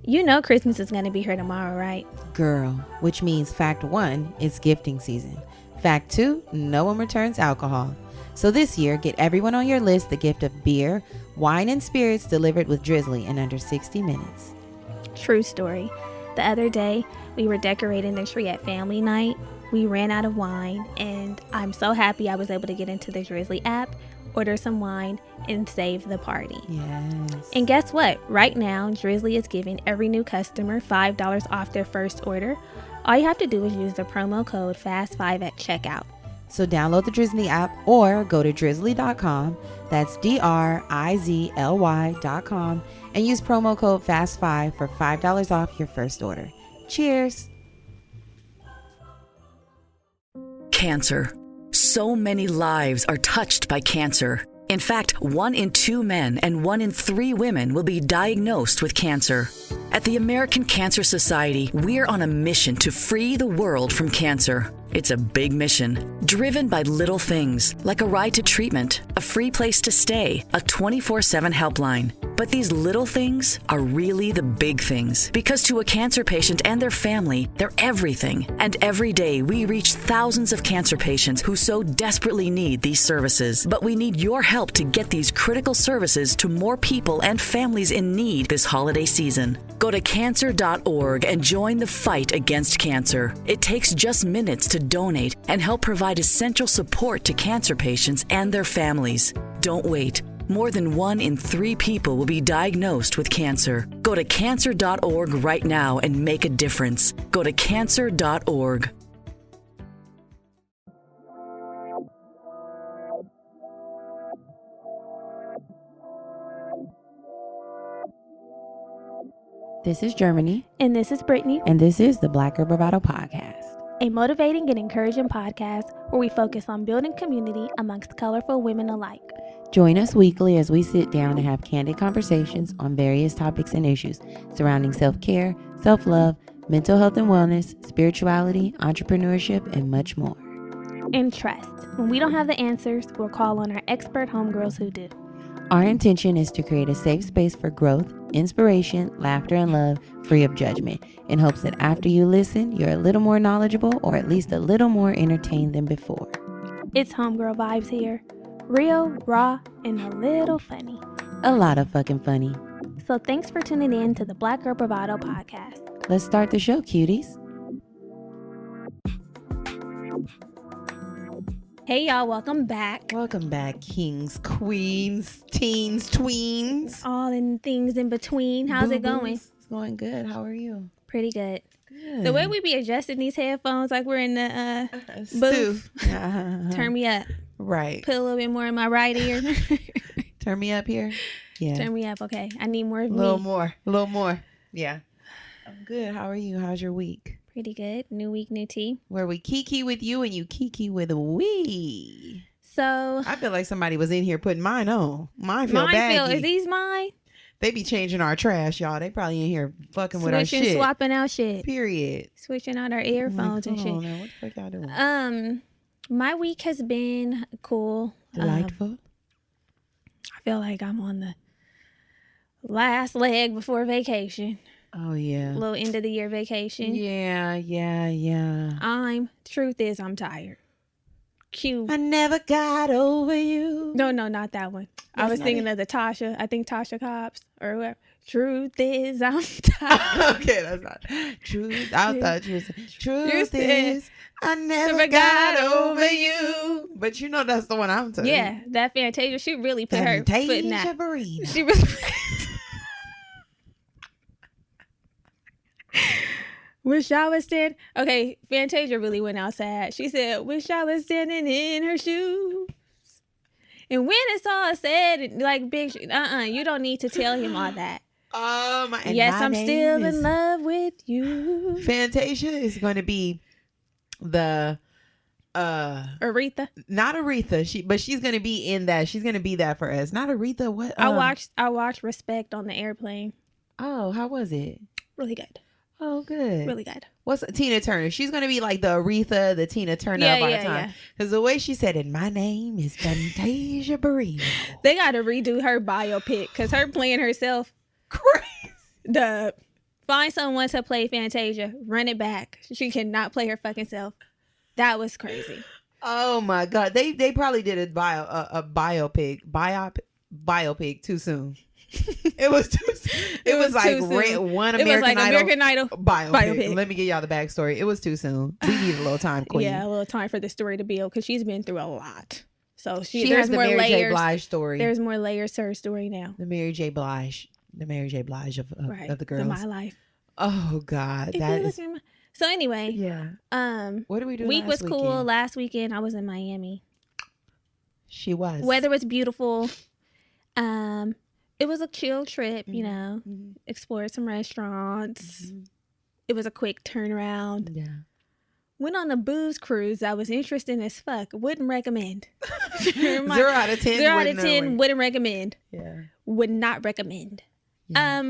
You know Christmas is going to be here tomorrow, right? Girl, which means fact 1, it's gifting season. Fact 2, no one returns alcohol. So this year, get everyone on your list the gift of beer, wine, and spirits delivered with Drizzly in under 60 minutes. True story. The other day, we were decorating the tree at family night. We ran out of wine, and I'm so happy I was able to get into the Drizzly app, order some wine, and save the party. Yes. And guess what? Right now, Drizzly is giving every new customer $5 off their first order. All you have to do is use the promo code FAST5 at checkout. So download the Drizzly app or go to drizzly.com. That's DRIZLY.com and use promo code FAST5 for $5 off your first order. Cheers. Cancer. So many lives are touched by cancer. In fact, 1 in 2 men and 1 in 3 women will be diagnosed with cancer. At the American Cancer Society, we're on a mission to free the world from cancer. It's a big mission, driven by little things like a ride to treatment, a free place to stay, a 24/7 helpline. But these little things are really the big things, because to a cancer patient and their family, they're everything. And every day we reach thousands of cancer patients who so desperately need these services. But we need your help to get these critical services to more people and families in need this holiday season. Go to cancer.org and join the fight against cancer. It takes just minutes to donate and help provide essential support to cancer patients and their families. Don't wait. More than 1 in 3 people will be diagnosed with cancer. Go to cancer.org right now and make a difference. Go to cancer.org. This is Germany. And this is Brittany. And this is the Black Girl Bravado podcast. A motivating and encouraging podcast where we focus on building community amongst colorful women alike. Join us weekly as we sit down and have candid conversations on various topics and issues surrounding self-care, self-love, mental health and wellness, spirituality, entrepreneurship, and much more. And trust, when we don't have the answers, we'll call on our expert homegirls who do. Our intention is to create a safe space for growth, inspiration, laughter, and love, free of judgment, in hopes that after you listen, you're a little more knowledgeable or at least a little more entertained than before. It's homegirl vibes here. Real, raw, and a little funny. A lot of fucking funny. So thanks for tuning in to the Black Girl Bravado podcast. Let's start the show, cuties. Hey y'all, welcome back. Welcome back, kings, queens, teens, tweens. All in things in between. How's it going? It's going good. How are you? Pretty good. Good. The way we be adjusting these headphones like we're in the booth. Turn me up. Right. Put a little bit more in my right ear. Turn me up here. Yeah. Turn me up. Okay. I need more of A little more. Yeah. I'm good. How are you? How's your week? Pretty good. New week, new tea. Where we kiki with you and you kiki with we. So I feel like somebody was in here putting mine on. Mine feel baggy. Is these mine? They be changing our trash, y'all. They probably in here fucking with our shit. Swapping out shit. Period. Switching out our earphones and shit. What the fuck y'all doing? My week has been cool. Delightful. I feel like I'm on the last leg before vacation. Oh, yeah. Little end of the year vacation. Yeah. Truth is, I'm tired. Cute. I never got over you. No, not that one. I was thinking of the Tasha. I think Tasha Cobbs or whoever. Truth is, I'm tired. Okay, that's not truth. I thought you was truth is, I never got over you. But you know that's the one I'm talking. Yeah, that Fantasia. She really put her foot in that. She really. Wish I was standing. Okay, Fantasia really went outside. She said, "Wish I was standing in her shoes." And when it's all said, like big, you don't need to tell him all that. Yes, I'm still in love with you. Fantasia is going to be the Aretha. Not Aretha. But she's going to be in that. She's going to be that for us. Not Aretha. What? I watched Respect on the airplane. Oh, how was it? Really good. Oh, good. Really good. What's Tina Turner? She's going to be like the Aretha, the Tina Turner of our time. Because the way she said it, my name is Fantasia Barrino. They got to redo her biopic because her playing herself. Crazy. The Find someone to play Fantasia. Run it back. She cannot play her fucking self. That was crazy. Oh my god, they probably did a biopic too soon. It was too. It was like one American Idol biopic. Let me give y'all the backstory. It was too soon. We need a little time, Queen. Yeah, a little time for the story to build because she's been through a lot. So she there's has the more Mary layers. J. Blige story. There's more layers to her story now. The Mary J. Blige of the girls. My life. Oh God, that is. So anyway, yeah. What did we do? Week was weekend? cool. Last weekend I was in Miami. She was. Weather was beautiful. It was a chill trip, you know. Mm-hmm. Explored some restaurants. Mm-hmm. It was a quick turnaround. Yeah. Went on a booze cruise. I was interesting as fuck. Wouldn't recommend. 0 out of 10. 0 out of 10. Wouldn't recommend. Yeah. Would not recommend. Yeah.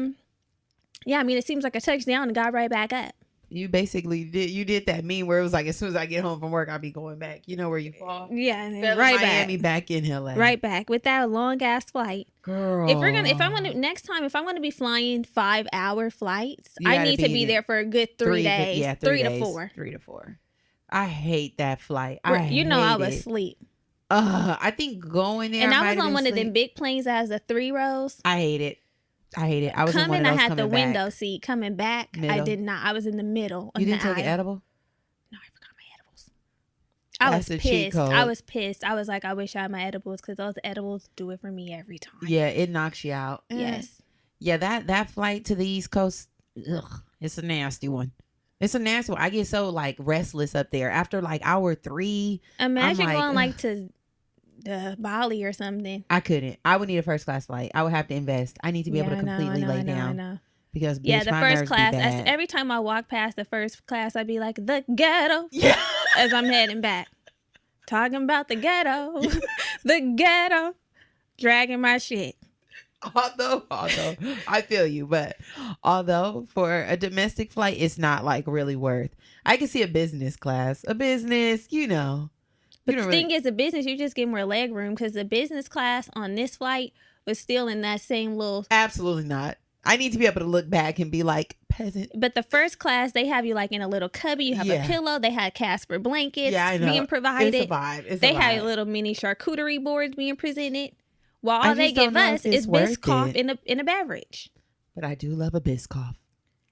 Yeah, I mean, it seems like a touchdown and got right back up. You basically did that meme where it was like, as soon as I get home from work, I'll be going back. You know where you fall? Yeah, and then right Miami back in LA. Right back with that long ass flight. Girl. Next time, if I'm gonna be flying 5-hour flights, I need to be there for a good 3 days. Yeah, 3 to 4. 3 to 4. I hate that flight. I was asleep. I think going there. And I was on one of them big planes that has the 3 rows. I hate it. I was coming. I had the window seat. Coming back, middle. I did not. I was in the middle. You didn't take an edible? No, I forgot my edibles. I was pissed. I was like, I wish I had my edibles because those edibles do it for me every time. Yeah, it knocks you out. Yes. Yeah, that flight to the East Coast, it's a nasty one. It's a nasty one. I get so like restless up there after like hour 3. Imagine going to Bali or something. I couldn't. I would need a first class flight. I would have to invest. I need to be able to completely lay down. I know. Because the first class. Every time I walk past the first class, I'd be like, the ghetto. Yeah. As I'm heading back, talking about the ghetto, the ghetto, dragging my shit. Although I feel you, but although for a domestic flight, it's not like really worth. I can see a business class, you know. But the thing is, a business, you just get more leg room because the business class on this flight was still in that same little. Absolutely not. I need to be able to look back and be like peasant. But the first class, they have you like in a little cubby. You have a pillow. They had Casper blankets being provided. It's a vibe. They had little mini charcuterie boards being presented. While all they give us is Biscoff in a beverage. But I do love a Biscoff.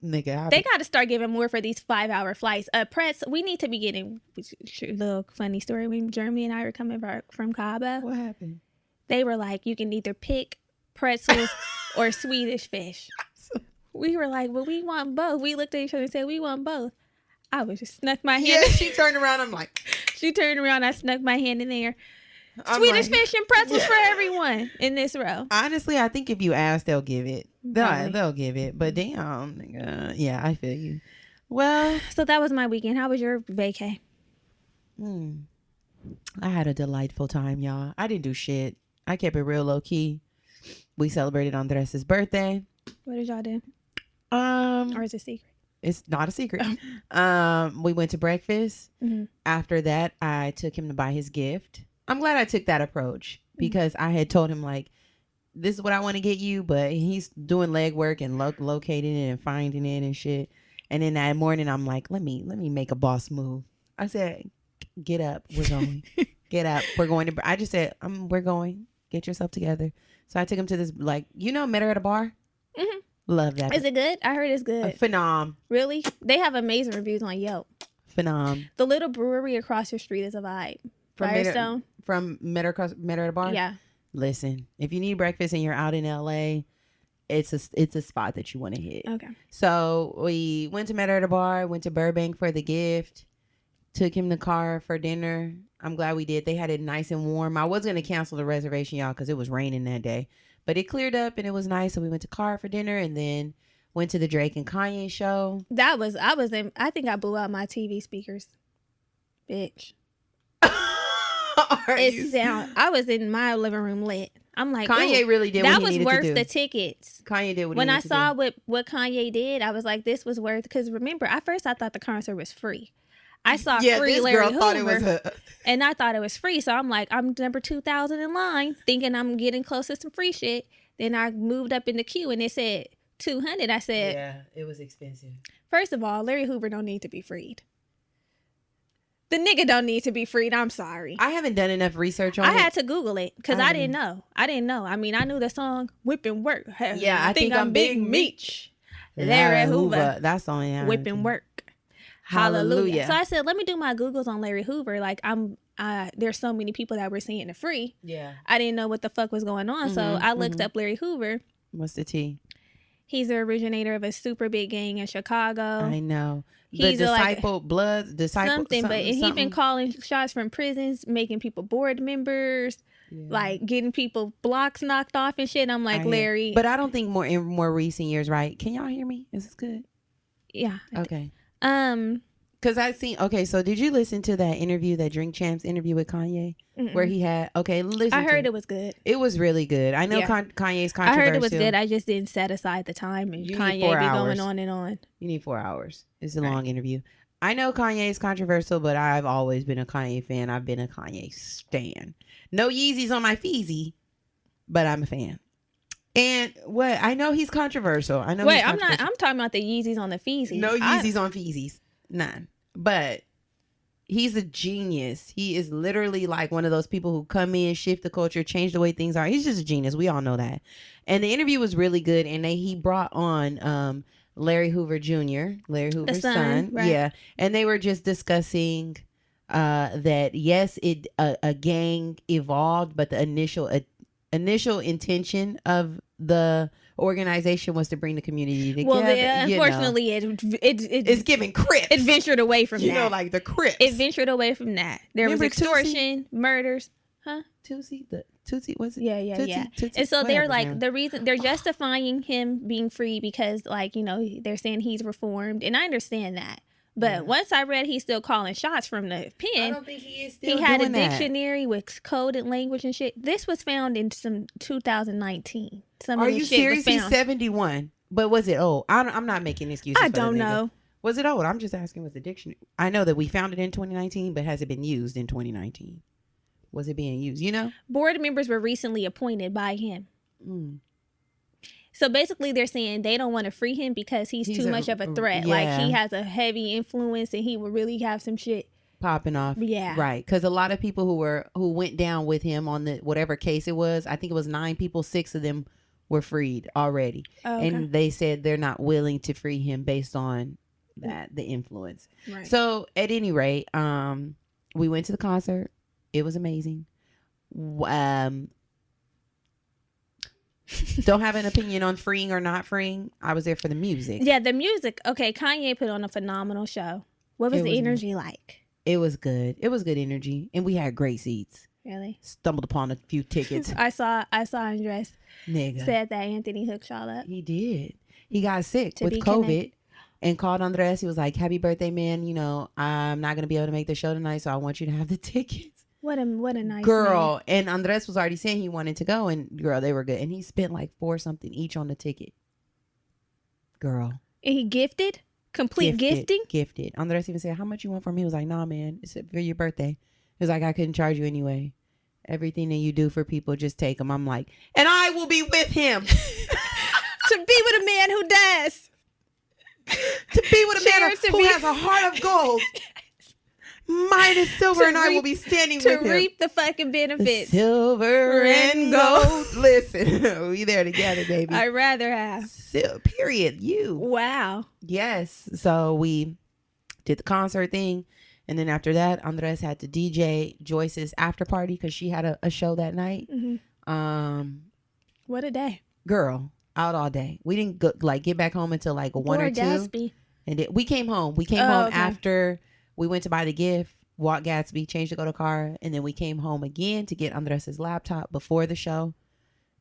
Nigga, they got to start giving more for these 5-hour flights. Pretz, we need to be getting a little funny story. When Jeremy and I were coming back from Cabo, what happened? They were like, you can either pick pretzels or Swedish fish. We were like, well, we want both. We looked at each other and said, we want both. I was just snuck my hand. Yeah, she turned around. I'm like, she turned around. I snuck my hand in there. Swedish fish and pretzels for everyone in this row. Honestly, I think if you ask, they'll give it. They'll give it. But damn, nigga. Yeah, I feel you. Well, so that was my weekend. How was your vacay? I had a delightful time, y'all. I didn't do shit. I kept it real low key. We celebrated Andres' birthday. What did y'all do? Or is it a secret? It's not a secret. We went to breakfast. Mm-hmm. After that, I took him to buy his gift. I'm glad I took that approach because I had told him like, this is what I want to get you, but he's doing legwork and locating it and finding it and shit. And then that morning, I'm like, let me make a boss move. I said, get up, we're going. Get up, we're going to. I just said, we're going. Get yourself together. So I took him to this, like, met her at a bar. Mm-hmm. Love that. Is it good? I heard it's good. Phenom. Really? They have amazing reviews on Yelp. Phenom. The little brewery across the street is a vibe. Firestone. From met her at a bar? Yeah. Listen, if you need breakfast and you're out in LA, it's a spot that you want to hit. Okay. So we went to met her at a bar, went to Burbank for the gift, took him the car for dinner. I'm glad we did. They had it nice and warm. I was going to cancel the reservation, y'all, because it was raining that day. But it cleared up and it was nice. So we went to car for dinner and then went to the Drake and Kanye show. I think I blew out my TV speakers. Bitch. I was in my living room lit. I'm like, Kanye really did what he needed to do. That was worth the tickets. Kanye did what when he I needed saw to do. what Kanye did, I was like, this was worth. Because remember, at first I thought the concert was free. I saw free Larry Hoover, and I thought it was free. So I'm like, I'm number 2,000 in line, thinking I'm getting close to some free shit. Then I moved up in the queue, and it said $200. I said, Yeah, it was expensive. first of all, Larry Hoover don't need to be freed. The nigga don't need to be freed. I'm sorry. I haven't done enough research on it. I had to Google it because I didn't know. I mean, I knew the song "Whip and Work." Yeah, I think I'm Big Meech. Larry Hoover. That's the only Whip and Work. Hallelujah. So I said, let me do my Googles on Larry Hoover. Like there's so many people that were seeing it free. Yeah. I didn't know what the fuck was going on. So I looked up Larry Hoover. What's the T? He's the originator of a super big gang in Chicago. I know. He's Something, but he been calling shots from prisons, making people board members, like getting people blocks knocked off and shit. I'm like, Larry. But I don't think in more recent years, right? Can y'all hear me? Is this good? Yeah. Okay. Because I seen. Okay, so did you listen to that interview, that Drink Champs interview with Kanye, where he had? Okay, listen. I heard it was good. It was really good. I know Kanye's controversial. I heard it was good. I just didn't set aside the time, and Kanye be going on and on. You need 4 hours. It's a long interview. I know Kanye's controversial, but I've always been a Kanye fan. I've been a Kanye stan. No Yeezys on my feezy, but I'm a fan. And what I know he's controversial. I know. Wait, I'm not. I'm talking about the Yeezys on the feezy. No Yeezys on feezies. None. But he's a genius. He is literally like one of those people who come in, shift the culture, change the way things are. He's just a genius. We all know that. And the interview was really good. And he brought on Larry Hoover Jr., Larry Hoover's son. Right. Yeah. And they were just discussing that, yes, a gang evolved, but the initial intention of the organization was to bring the community together. Well, unfortunately, it's giving Crips. It ventured away from that. You know, like the Crips. It ventured away from that. There was extortion, murders. Huh? Tootsie was it? Yeah. Tootsie, and so they're like, now. the reason they're justifying him being free because, like, you know, they're saying he's reformed, and I understand that. But once I read he's still calling shots from the pen, I don't think he is still he had doing a dictionary with coded language and shit. This was found in some 2019. Are you serious? He's 71. But was it old? I'm not making excuses. I don't know. Was it old? I'm just asking. Was the dictionary? I know that we found it in 2019, but has it been used in 2019? Was it being used? You know, board members were recently appointed by him. So basically, they're saying they don't want to free him because he's too much of a threat. Yeah. Like, he has a heavy influence and he will really have some shit popping off. Yeah. Right. Because a lot of people who went down with him on the whatever case it was, I think it was 9 people, 6 of them were freed already. Oh, okay. And they said they're not willing to free him based on the influence. Right. So at any rate, we went to the concert. It was amazing. Don't have an opinion on freeing or not freeing. I was there for the music. Yeah, the music. Okay, Kanye put on a phenomenal show. What was the energy like? It was good. It was good energy, and we had great seats. Really? Stumbled upon a few tickets. I saw Andres. Nigga said that Anthony hooked y'all up. He did. He got sick with COVID and called Andres. He was like, "Happy birthday, man. You know, I'm not gonna be able to make the show tonight, so I want you to have the tickets." What a nice girl. Man. And Andres was already saying he wanted to go, and girl, they were good. And he spent like $4 something each on the ticket. Girl. And he gifted? Complete gifting? Gifted. Andres even said, "How much you want from me?" He was like, "Nah, man. It's for your birthday." He was like, "I couldn't charge you anyway. Everything that you do for people, just take them." I'm like, and I will be with him. To be with a man who does. To be with a man who has a heart of gold. Mine is silver, and I will be standing with him. To reap the fucking benefits. The silver and gold. Listen, we there together, baby. I'd rather have. Period. You. Wow. Yes. So we did the concert thing. And then after that, Andres had to DJ Joyce's after party because she had a show that night. Mm-hmm. What a day. Girl, out all day. We didn't get back home until like 1 or 2. Gatsby. And we came home. We came home after... We went to buy the gift, walk Gatsby, changed to go to car, and then we came home again to get Andres' laptop before the show,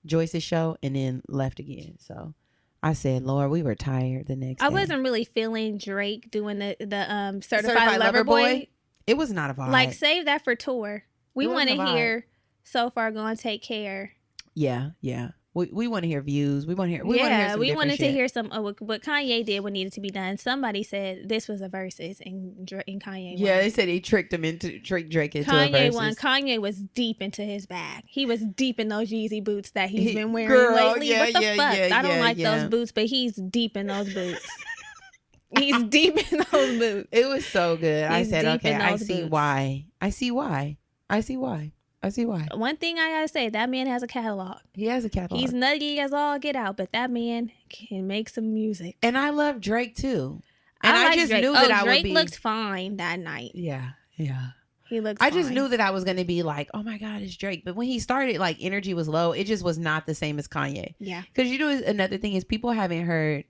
Joyce's show, and then left again. So I said, Lord, we were tired the next day. I wasn't really feeling Drake doing the Certified Lover Boy. It was not a vibe. Like, save that for tour. We want to hear So Far Gone Take Care. Yeah. We want to hear views. We want to hear. We wanted to hear some what Kanye did what needed to be done. Somebody said this was a versus, and Kanye. Yeah, won. they said he tricked Drake into Kanye a versus. won. Kanye was deep into his bag. He was deep in those Yeezy boots that he's been wearing lately. Yeah, what the yeah, fuck? yeah, I don't like yeah. those boots, but he's deep in those boots. He's deep in those boots. It was so good. I He's said, deep okay, in I those see boots. why. I see why. I see why. I see why. One thing I gotta say, that man has a catalog. He has a catalog. He's nutty as all get out, but that man can make some music. And I love Drake too. And I like just Drake. knew that I would Drake be. looked fine that night. Yeah, yeah. He looks. I just fine. knew that I was going to be like, oh my God, it's Drake. But when he started, like, energy was low. It just was not the same as Kanye. Yeah. Because you know, another thing is people haven't heard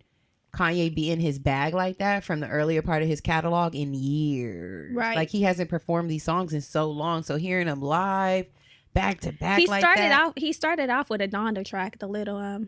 Kanye be in his bag like that from the earlier part of his catalog in years. Right. Like, he hasn't performed these songs in so long. So hearing him live, back to back, He like started that. out. He started off with a Donda track, the little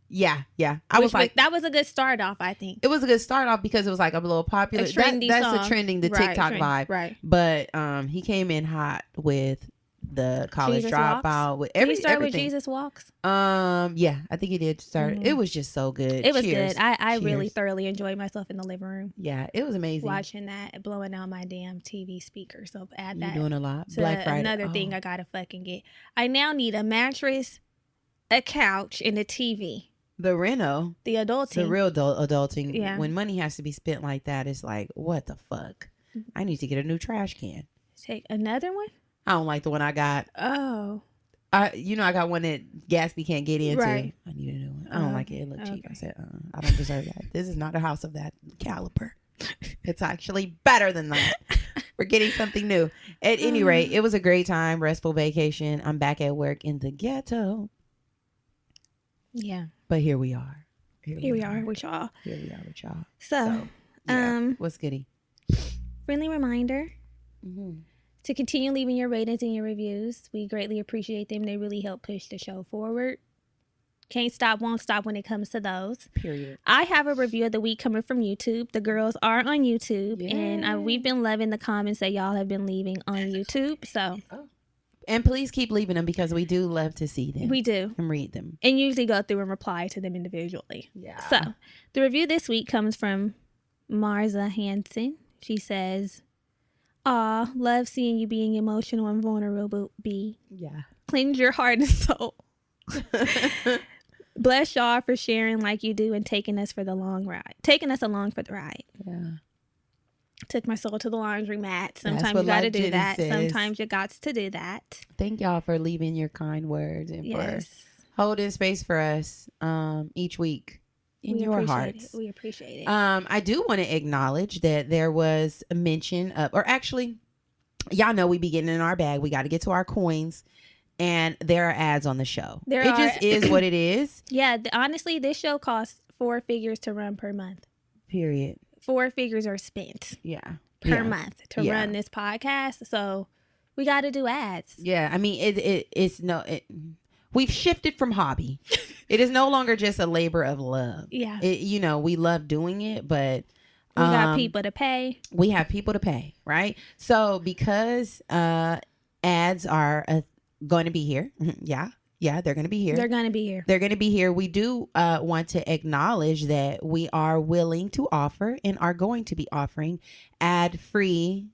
Yeah. I was like, that was a good start off. I think it was a good start off because it was like a little popular. a trendy That's song. the trending, the Right, TikTok trend, vibe. right? But he came in hot with the College Jesus Dropout. Walks? With Did he start everything. with Jesus Walks? Yeah, I think he did start. Mhm. It was just so good. It was Cheers. good. I really Cheers. thoroughly enjoyed myself in the living room Yeah, it was amazing. watching that, blowing out my damn TV speaker. So add You that doing a lot. to Black Friday. another thing I gotta fucking get. I now need a mattress, a couch, and a TV. The reno. The adulting. The real adulting. Yeah. When money has to be spent like that, it's like, what the fuck? I need to get a new trash can. Take another one. I don't like the one I got. Oh, I got one that Gatsby can't get into. Right. I need a new one. I don't like it. It looked cheap. Okay. I said, I don't deserve that. This is not a house of that caliber. It's actually better than that. We're getting something new. At any rate, it was a great time, restful vacation. I'm back at work in the ghetto. yeah. But here we are. Here we are with y'all. Here we are with y'all. So, yeah. What's goody? friendly reminder Mm-hmm. to continue leaving your ratings and your reviews. We greatly appreciate them. They really help push the show forward. Can't stop, won't stop when it comes to those. Period. I have a review of the week coming from YouTube. The girls are on YouTube, and we've been loving the comments that y'all have been leaving on YouTube. So, And please keep leaving them because we do love to see them. we do. And read them. And usually go through and reply to them individually. Yeah. So, the review this week comes from Marza Hansen. She says, "Aw, love seeing you being emotional and vulnerable, B. Yeah. Cleanse your heart and soul. Bless y'all for sharing like you do and taking us along for the ride. Yeah. Took my soul to the laundry mat. Sometimes what you got to Life do Jenny that. says. Sometimes you got to do that. Thank y'all for leaving your kind words and Yes. for holding space for us each week in your appreciate hearts. it. We appreciate it. I do want to acknowledge that there was a mention of, or actually, y'all know we be getting in our bag. We got to get to our coins. And there are ads on the show. It just is what it is. Yeah, honestly, this show costs 4 figures to run per month. Period. 4 figures are spent Yeah. per month to run this podcast. So we got to do ads. Yeah. I mean, we've shifted from hobby. It is no longer just a labor of love. Yeah. We love doing it, but We got people to pay. we have people to pay, right? So because ads are going to be here. Yeah, they're going to be here. They're going to be here. They're going to be here. We do want to acknowledge that we are willing to offer and are going to be offering ad-free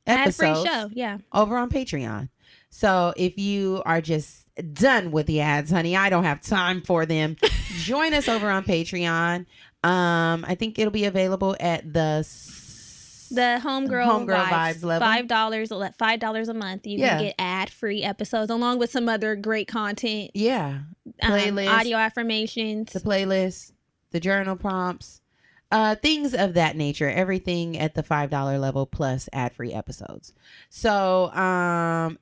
episodes Ad-free show, yeah. over on Patreon. So if you are just done with the ads, honey, I don't have time for them. Join us over on Patreon. I think it'll be available at the Homegirl Vibes level. $5 a month. You can get ad-free episodes along with some other great content. Yeah. Playlist. Audio affirmations. The playlist, the journal prompts, things of that nature. Everything at the $5 level plus ad-free episodes. So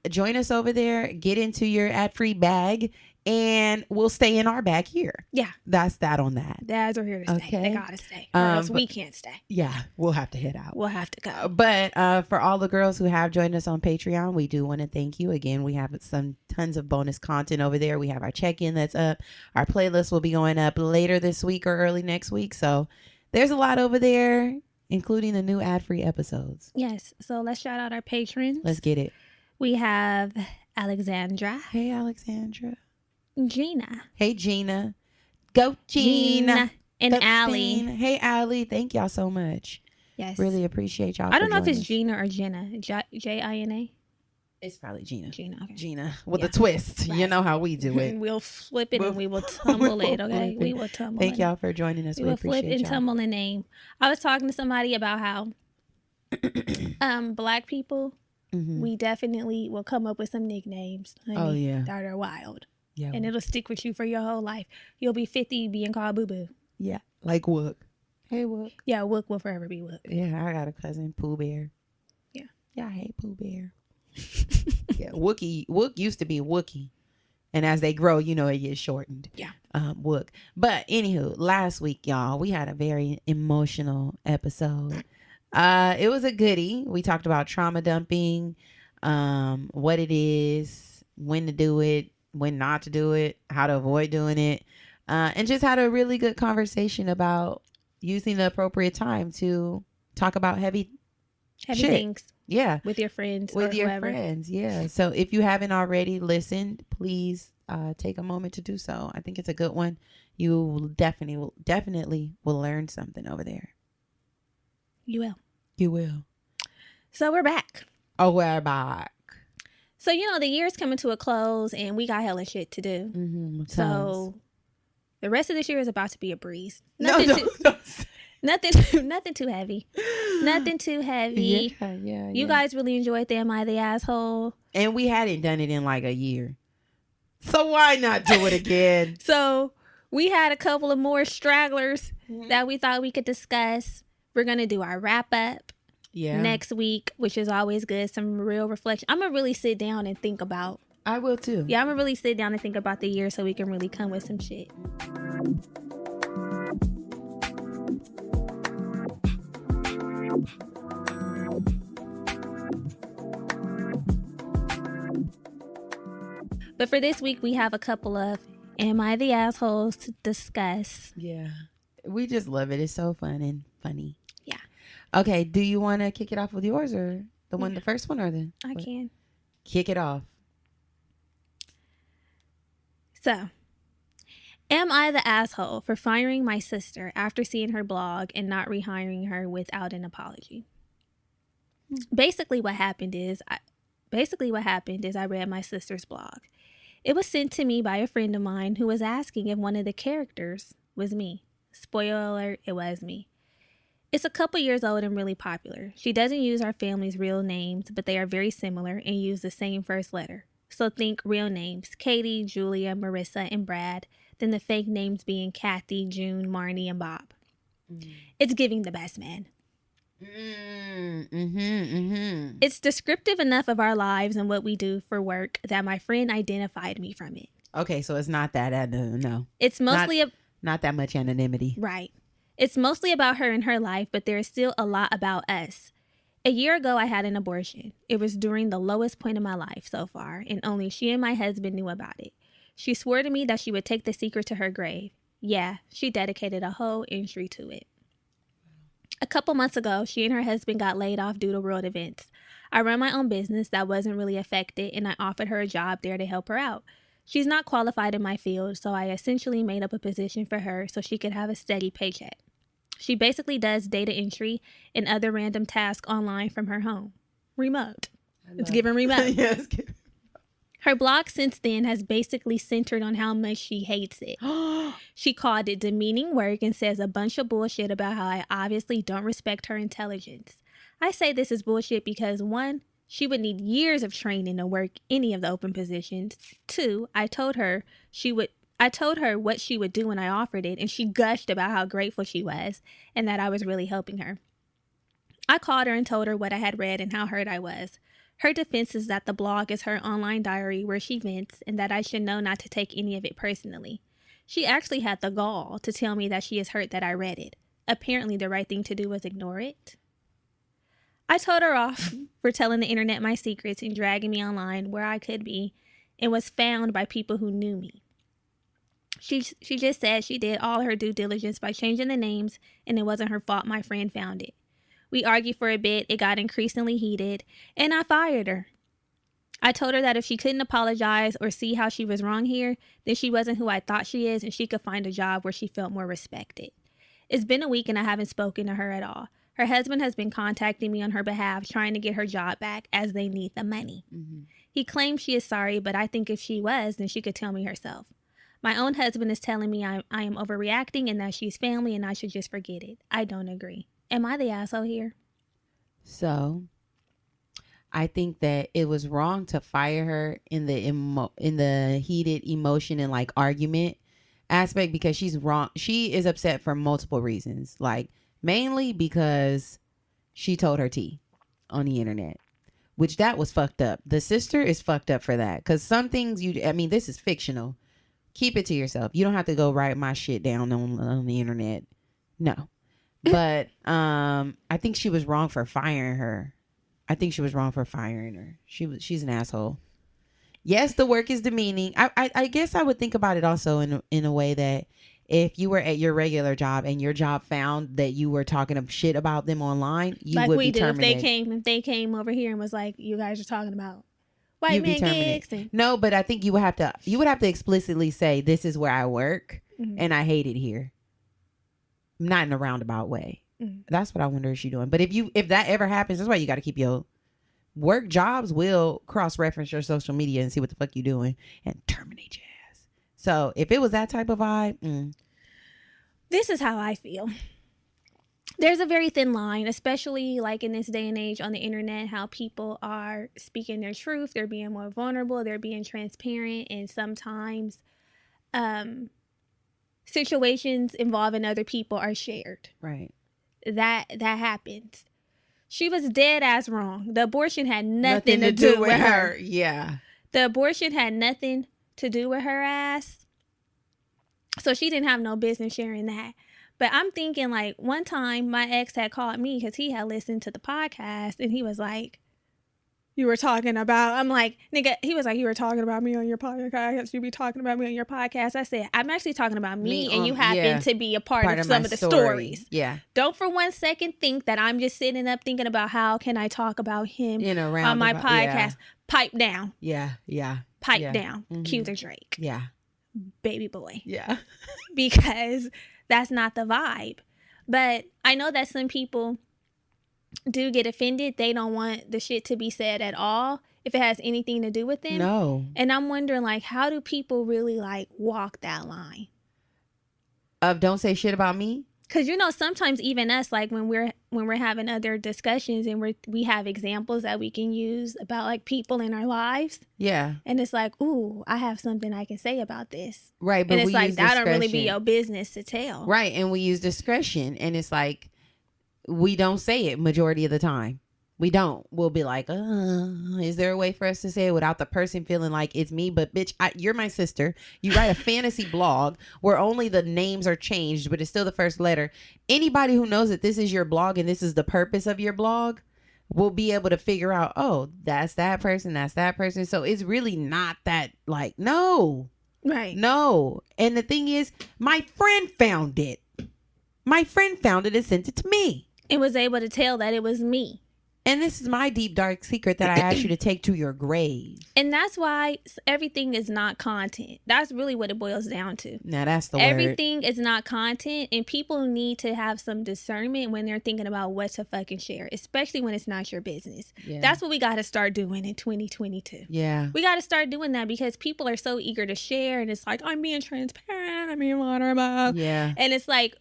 join us over there. Get into your ad-free bag. And we'll stay in our bag here. Yeah. That's that on that. The ads are here to stay. Okay. They gotta stay. Or else we can't stay. Yeah, we'll have to head out. We'll have to go. But for all the girls who have joined us on Patreon, we do want to thank you. Again, we have tons of bonus content over there. We have our check-in that's up. Our playlist will be going up later this week or early next week. So there's a lot over there, including the new ad-free episodes. Yes. So let's shout out our patrons. Let's get it. We have Alexandra. Hey, Alexandra. Gina. Hey, Gina. Go, Gina. And Go, Allie. Gina. Hey, Allie. Thank y'all so much. Yes. Really appreciate y'all. I don't know if it's us. Gina or Jenna. J-I-N-A? It's probably Gina. Gina, okay. Gina with a twist. Right. You know how we do it. We'll flip it and we will tumble it, okay? We will tumble Thank y'all for joining us. We will flip and tumble the name. I was talking to somebody about how Black people, we definitely will come up with some nicknames, honey, that are wild. Yeah. And it'll stick with you for your whole life. You'll be 50 being called Boo-Boo. Yeah. Like Wook. Hey, Wook. Yeah, Wook will forever be Wook. Yeah, I got a cousin, Pooh Bear. Yeah. Yeah, I hate Pooh Bear. Yeah, Wook used to be Wookie. And as they grow, you know, it gets shortened. Yeah. Wook. But anywho, last week, y'all, we had a very emotional episode. It was a goodie. We talked about trauma dumping, what it is, when to do it, when not to do it, how to avoid doing it, and just had a really good conversation about using the appropriate time to talk about heavy shit. Things. Yeah. With your friends. With your friends. Yeah. So if you haven't already listened, please take a moment to do so. I think it's a good one. You will definitely will learn something over there. You will. You will. So we're back. Oh, we're back. So, you know, the year's coming to a close and we got hella shit to do. Mm-hmm. So the rest of this year is about to be a breeze. Nothing too heavy. Nothing too heavy. Yeah. You guys really enjoyed the Am I the Asshole? And we hadn't done it in like a year. So why not do it again? So we had a couple of more stragglers that we thought we could discuss. We're going to do our wrap up next week, which is always good. Some real reflection. I'm going to really sit down and think about. I will too. Yeah, I'm going to really sit down and think about the year so we can really come with some shit. But for this week, we have a couple of Am I the Assholes to discuss. Yeah. We just love it. It's so fun and funny. Yeah. Okay. Do you want to kick it off with yours or the first one or the? I can. Kick it off. So, am I the asshole for firing my sister after seeing her blog and not rehiring her without an apology? Basically what happened is I read my sister's blog. It was sent to me by a friend of mine who was asking if one of the characters was me. Spoiler alert, it was me. It's a couple years old and really popular. She doesn't use our family's real names, but they are very similar and use the same first letter. So think real names, Katie, Julia, Marissa, and Brad, then the fake names being Kathy, June, Marnie, and Bob. It's giving the best man. It's descriptive enough of our lives and what we do for work that my friend identified me from it. Okay, so it's not that, no. It's mostly not that much anonymity. Right. It's mostly about her and her life, but there is still a lot about us. A year ago, I had an abortion. It was during the lowest point of my life so far, and only she and my husband knew about it. She swore to me that she would take the secret to her grave. Yeah, she dedicated a whole entry to it. A couple months ago, she and her husband got laid off due to world events. I run my own business that wasn't really affected, and I offered her a job there to help her out. She's not qualified in my field, so I essentially made up a position for her so she could have a steady paycheck. She basically does data entry and other random tasks online from her home. Remote. It's given remote. Yes. Her blog since then has basically centered on how much she hates it. She called it demeaning work and says a bunch of bullshit about how I obviously don't respect her intelligence. I say this is bullshit because 1, she would need years of training to work any of the open positions. 2, I told her what she would do when I offered it, and she gushed about how grateful she was and that I was really helping her. I called her and told her what I had read and how hurt I was. Her defense is that the blog is her online diary where she vents and that I should know not to take any of it personally. She actually had the gall to tell me that she is hurt that I read it. Apparently the right thing to do was ignore it. I told her off for telling the internet my secrets and dragging me online where I could be and was found by people who knew me. She just said she did all her due diligence by changing the names and it wasn't her fault my friend found it. We argued for a bit, it got increasingly heated, and I fired her. I told her that if she couldn't apologize or see how she was wrong here, then she wasn't who I thought she is and she could find a job where she felt more respected. It's been a week and I haven't spoken to her at all. Her husband has been contacting me on her behalf, trying to get her job back as they need the money. Mm-hmm. He claims she is sorry, but I think if she was, then she could tell me herself. My own husband is telling me I am overreacting and that she's family and I should just forget it. I don't agree. Am I the asshole here? So I think that it was wrong to fire her in the heated emotion and like argument aspect, because she's wrong. She is upset for multiple reasons, like mainly because she told her tea on the internet, which that was fucked up. The sister is fucked up for that, because some things this is fictional. Keep it to yourself. You don't have to go write my shit down on the internet. No. But I think she was wrong for firing her. She's an asshole. Yes, the work is demeaning. I guess I would think about it also in a way that if you were at your regular job and your job found that you were talking shit about them online, you would be terminated. If they came over here and was like, you guys are talking about white man gigs. No, but I think you would have to explicitly say, this is where I work, mm-hmm. and I hate it here. Not in a roundabout way. Mm-hmm. That's what I wonder if she's doing. But if that ever happens, that's why you got to keep your work. Jobs will cross-reference your social media and see what the fuck you doing and terminate your ass. So if it was that type of vibe, This is how I feel. There's a very thin line, especially like in this day and age on the internet, how people are speaking their truth. They're being more vulnerable. They're being transparent. And sometimes situations involving other people are shared. Right. That happens. She was dead ass wrong. The abortion had nothing to do with her. Yeah. The abortion had nothing to do with her ass. So she didn't have no business sharing that. But I'm thinking, like, one time my ex had called me because he had listened to the podcast and he was like, you were talking about, I'm like, nigga, he was like, you were talking about me on your podcast. You be talking about me on your podcast. I said, I'm actually talking about me and you happen to be a part of some of the stories. Yeah. Don't for one second think that I'm just sitting up thinking about how can I talk about him on my podcast. Yeah. Pipe down. Yeah. Yeah. Pipe down. Mm-hmm. Cue the Drake. Yeah. Baby boy. Yeah. Because that's not the vibe. But I know that some people do get offended. They don't want the shit to be said at all if it has anything to do with them. No. And I'm wondering, like, how do people really like walk that line of don't say shit about me? Because, you know, sometimes even us, like when we're having other discussions and we have examples that we can use about like people in our lives. Yeah. And it's like, ooh, I have something I can say about this. Right. But and it's like, that don't really be your business to tell. Right. And we use discretion. And it's like, we don't say it majority of the time. We don't. We'll be like, is there a way for us to say it without the person feeling like it's me? But bitch, you're my sister. You write a fantasy blog where only the names are changed, but it's still the first letter. Anybody who knows that this is your blog and this is the purpose of your blog will be able to figure out, oh, that's that person. That's that person. So it's really not that like, no. Right. No. And the thing is, my friend found it. My friend found it and sent it to me. And was able to tell that it was me. And this is my deep, dark secret that I asked you to take to your grave. And that's why everything is not content. That's really what it boils down to. Now, that's the Everything is not content. And people need to have some discernment when they're thinking about what to fucking share, especially when it's not your business. Yeah. That's what we got to start doing in 2022. Yeah. We got to start doing that because people are so eager to share. And it's like, I'm being transparent. I'm being vulnerable. Yeah. And it's like,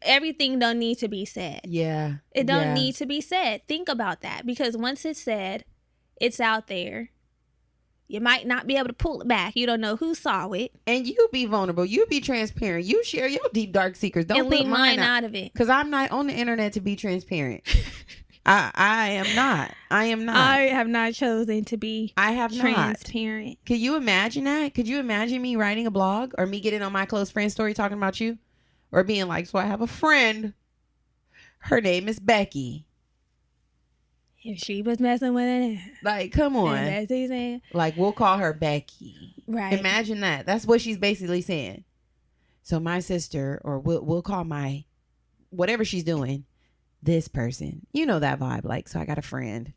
everything don't need to be said. Yeah. It don't need to be said. Think about that, because once it's said, it's out there. You might not be able to pull it back. You don't know who saw it. And you be vulnerable. You be transparent. You share your deep, dark secrets. Don't leave mine out of it. Because I'm not on the internet to be transparent. I am not. I am not. I have not chosen to be transparent. Not. Could you imagine that? Could you imagine me writing a blog or me getting on my close friend story talking about you? Or being like, so I have a friend. Her name is Becky. If she was messing with it. Like, come on. That's what he's saying. Like, we'll call her Becky. Right. Imagine that. That's what she's basically saying. So my sister, or we'll call my, whatever she's doing, this person. You know that vibe. Like, so I got a friend.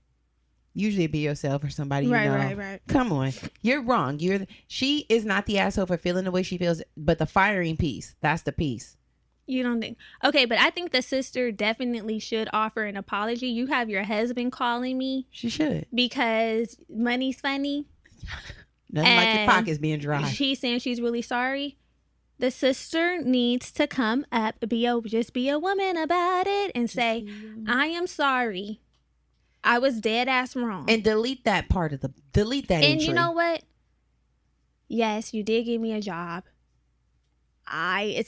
Usually be yourself or somebody you know. Right. Come on. You're wrong. She is not the asshole for feeling the way she feels, but the firing piece, that's the piece. You don't think? Okay, but I think the sister definitely should offer an apology. You have your husband calling me. She should. Because money's funny. Nothing like your pockets being dry. She's saying she's really sorry. The sister needs to come up, just be a woman about it and say, I am sorry. I was dead ass wrong. And delete that entry. And you know what? Yes, you did give me a job. I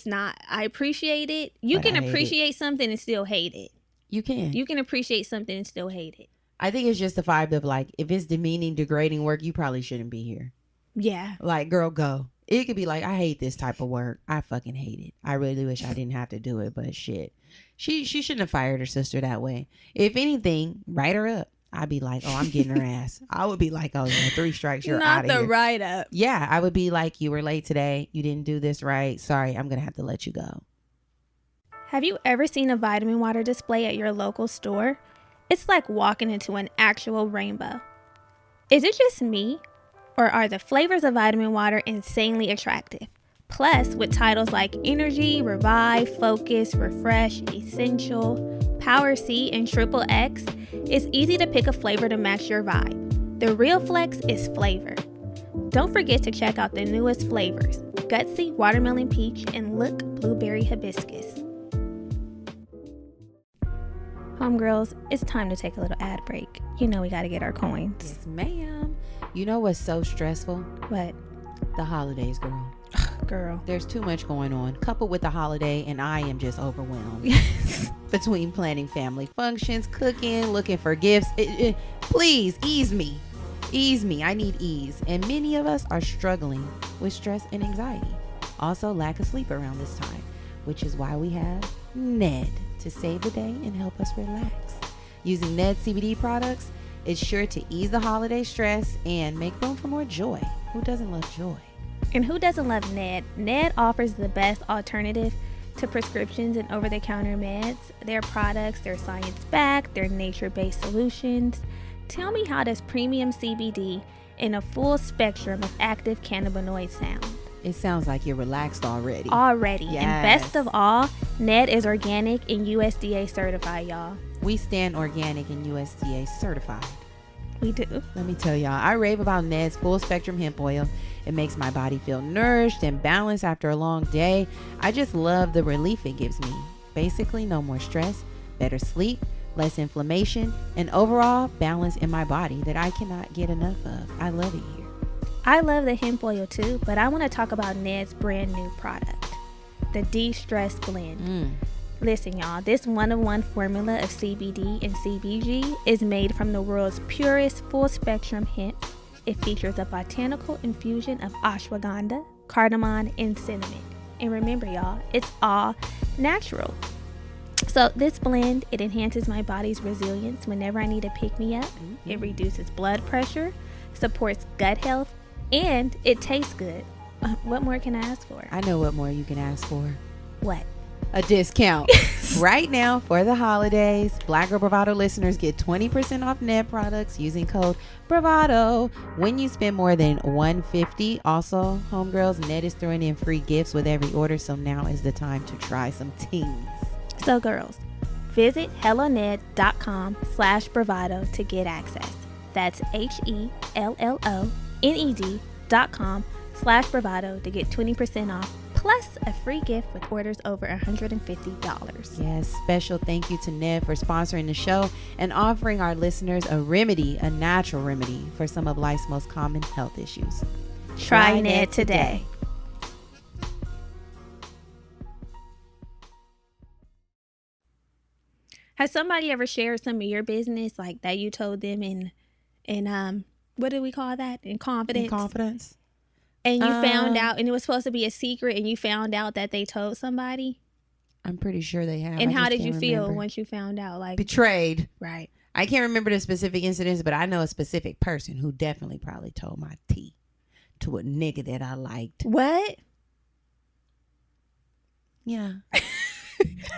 appreciate it. You can appreciate something and still hate it. You can. You can appreciate something and still hate it. I think it's just the vibe of like, if it's demeaning, degrading work, you probably shouldn't be here. Yeah. Like, girl, go. It could be like, I hate this type of work. I fucking hate it. I really wish I didn't have to do it, but shit. She shouldn't have fired her sister that way. If anything, write her up. I'd be like, oh, I'm getting her ass. I would be like, oh, yeah, 3 strikes, you're out of here. Not the write up. Yeah, I would be like, you were late today. You didn't do this right. Sorry, I'm going to have to let you go. Have you ever seen a vitamin water display at your local store? It's like walking into an actual rainbow. Is it just me? Or are the flavors of vitamin water insanely attractive? Plus, with titles like Energy, Revive, Focus, Refresh, Essential, Power C, and Triple X, it's easy to pick a flavor to match your vibe. The real flex is flavor. Don't forget to check out the newest flavors, Gutsy Watermelon Peach and Look Blueberry Hibiscus. Homegirls, it's time to take a little ad break. You know we gotta get our coins. Yes, ma'am. You know what's so stressful? What? The holidays, girl. Girl. There's too much going on, coupled with the holiday, and I am just overwhelmed. Between planning family functions, cooking, looking for gifts. Please, ease me. Ease me. I need ease. And many of us are struggling with stress and anxiety. Also, lack of sleep around this time, which is why we have Ned to save the day and help us relax. Using Ned CBD products, it's sure to ease the holiday stress and make room for more joy. Who doesn't love joy? And who doesn't love Ned? Ned offers the best alternative to prescriptions and over-the-counter meds. Their products, they're science-backed, they're nature-based solutions. Tell me, how does premium CBD in a full spectrum of active cannabinoids sound? It sounds like you're relaxed already. Yes. And best of all, Ned is organic and USDA certified, y'all. We stand organic and USDA certified. We do. Let me tell y'all, I rave about Ned's full spectrum hemp oil. It makes my body feel nourished and balanced after a long day. I just love the relief it gives me. Basically, no more stress, better sleep, less inflammation, and overall balance in my body that I cannot get enough of. I love it here. I love the hemp oil too, but I want to talk about Ned's brand new product, the De-Stress Blend. Listen, y'all, this one-of-one formula of CBD and CBG is made from the world's purest full-spectrum hemp. It features a botanical infusion of ashwagandha, cardamom, and cinnamon. And remember, y'all, it's all natural. So this blend, it enhances my body's resilience whenever I need a pick-me-up. It reduces blood pressure, supports gut health, and it tastes good. What more can I ask for? I know what more you can ask for. What? A discount. Right now for the holidays, Black Girl Bravado listeners get 20% off Ned products using code Bravado when you spend more than $150. Also, homegirls, Ned is throwing in free gifts with every order, so now is the time to try some teens. So girls, visit helloned.com/bravado to get access. That's HELLONED.com/bravado to get 20% off plus a free gift with orders over $150. Yes, special thank you to Ned for sponsoring the show and offering our listeners a remedy, a natural remedy for some of life's most common health issues. Try Ned today. Has somebody ever shared some of your business like that you told them in what do we call that? In confidence? In confidence. And you found out, and it was supposed to be a secret, and you found out that they told somebody? I'm pretty sure they have. And how did you feel once you found out? Like betrayed. Right. I can't remember the specific incidents, but I know a specific person who definitely probably told my tea to a nigga that I liked. What? Yeah.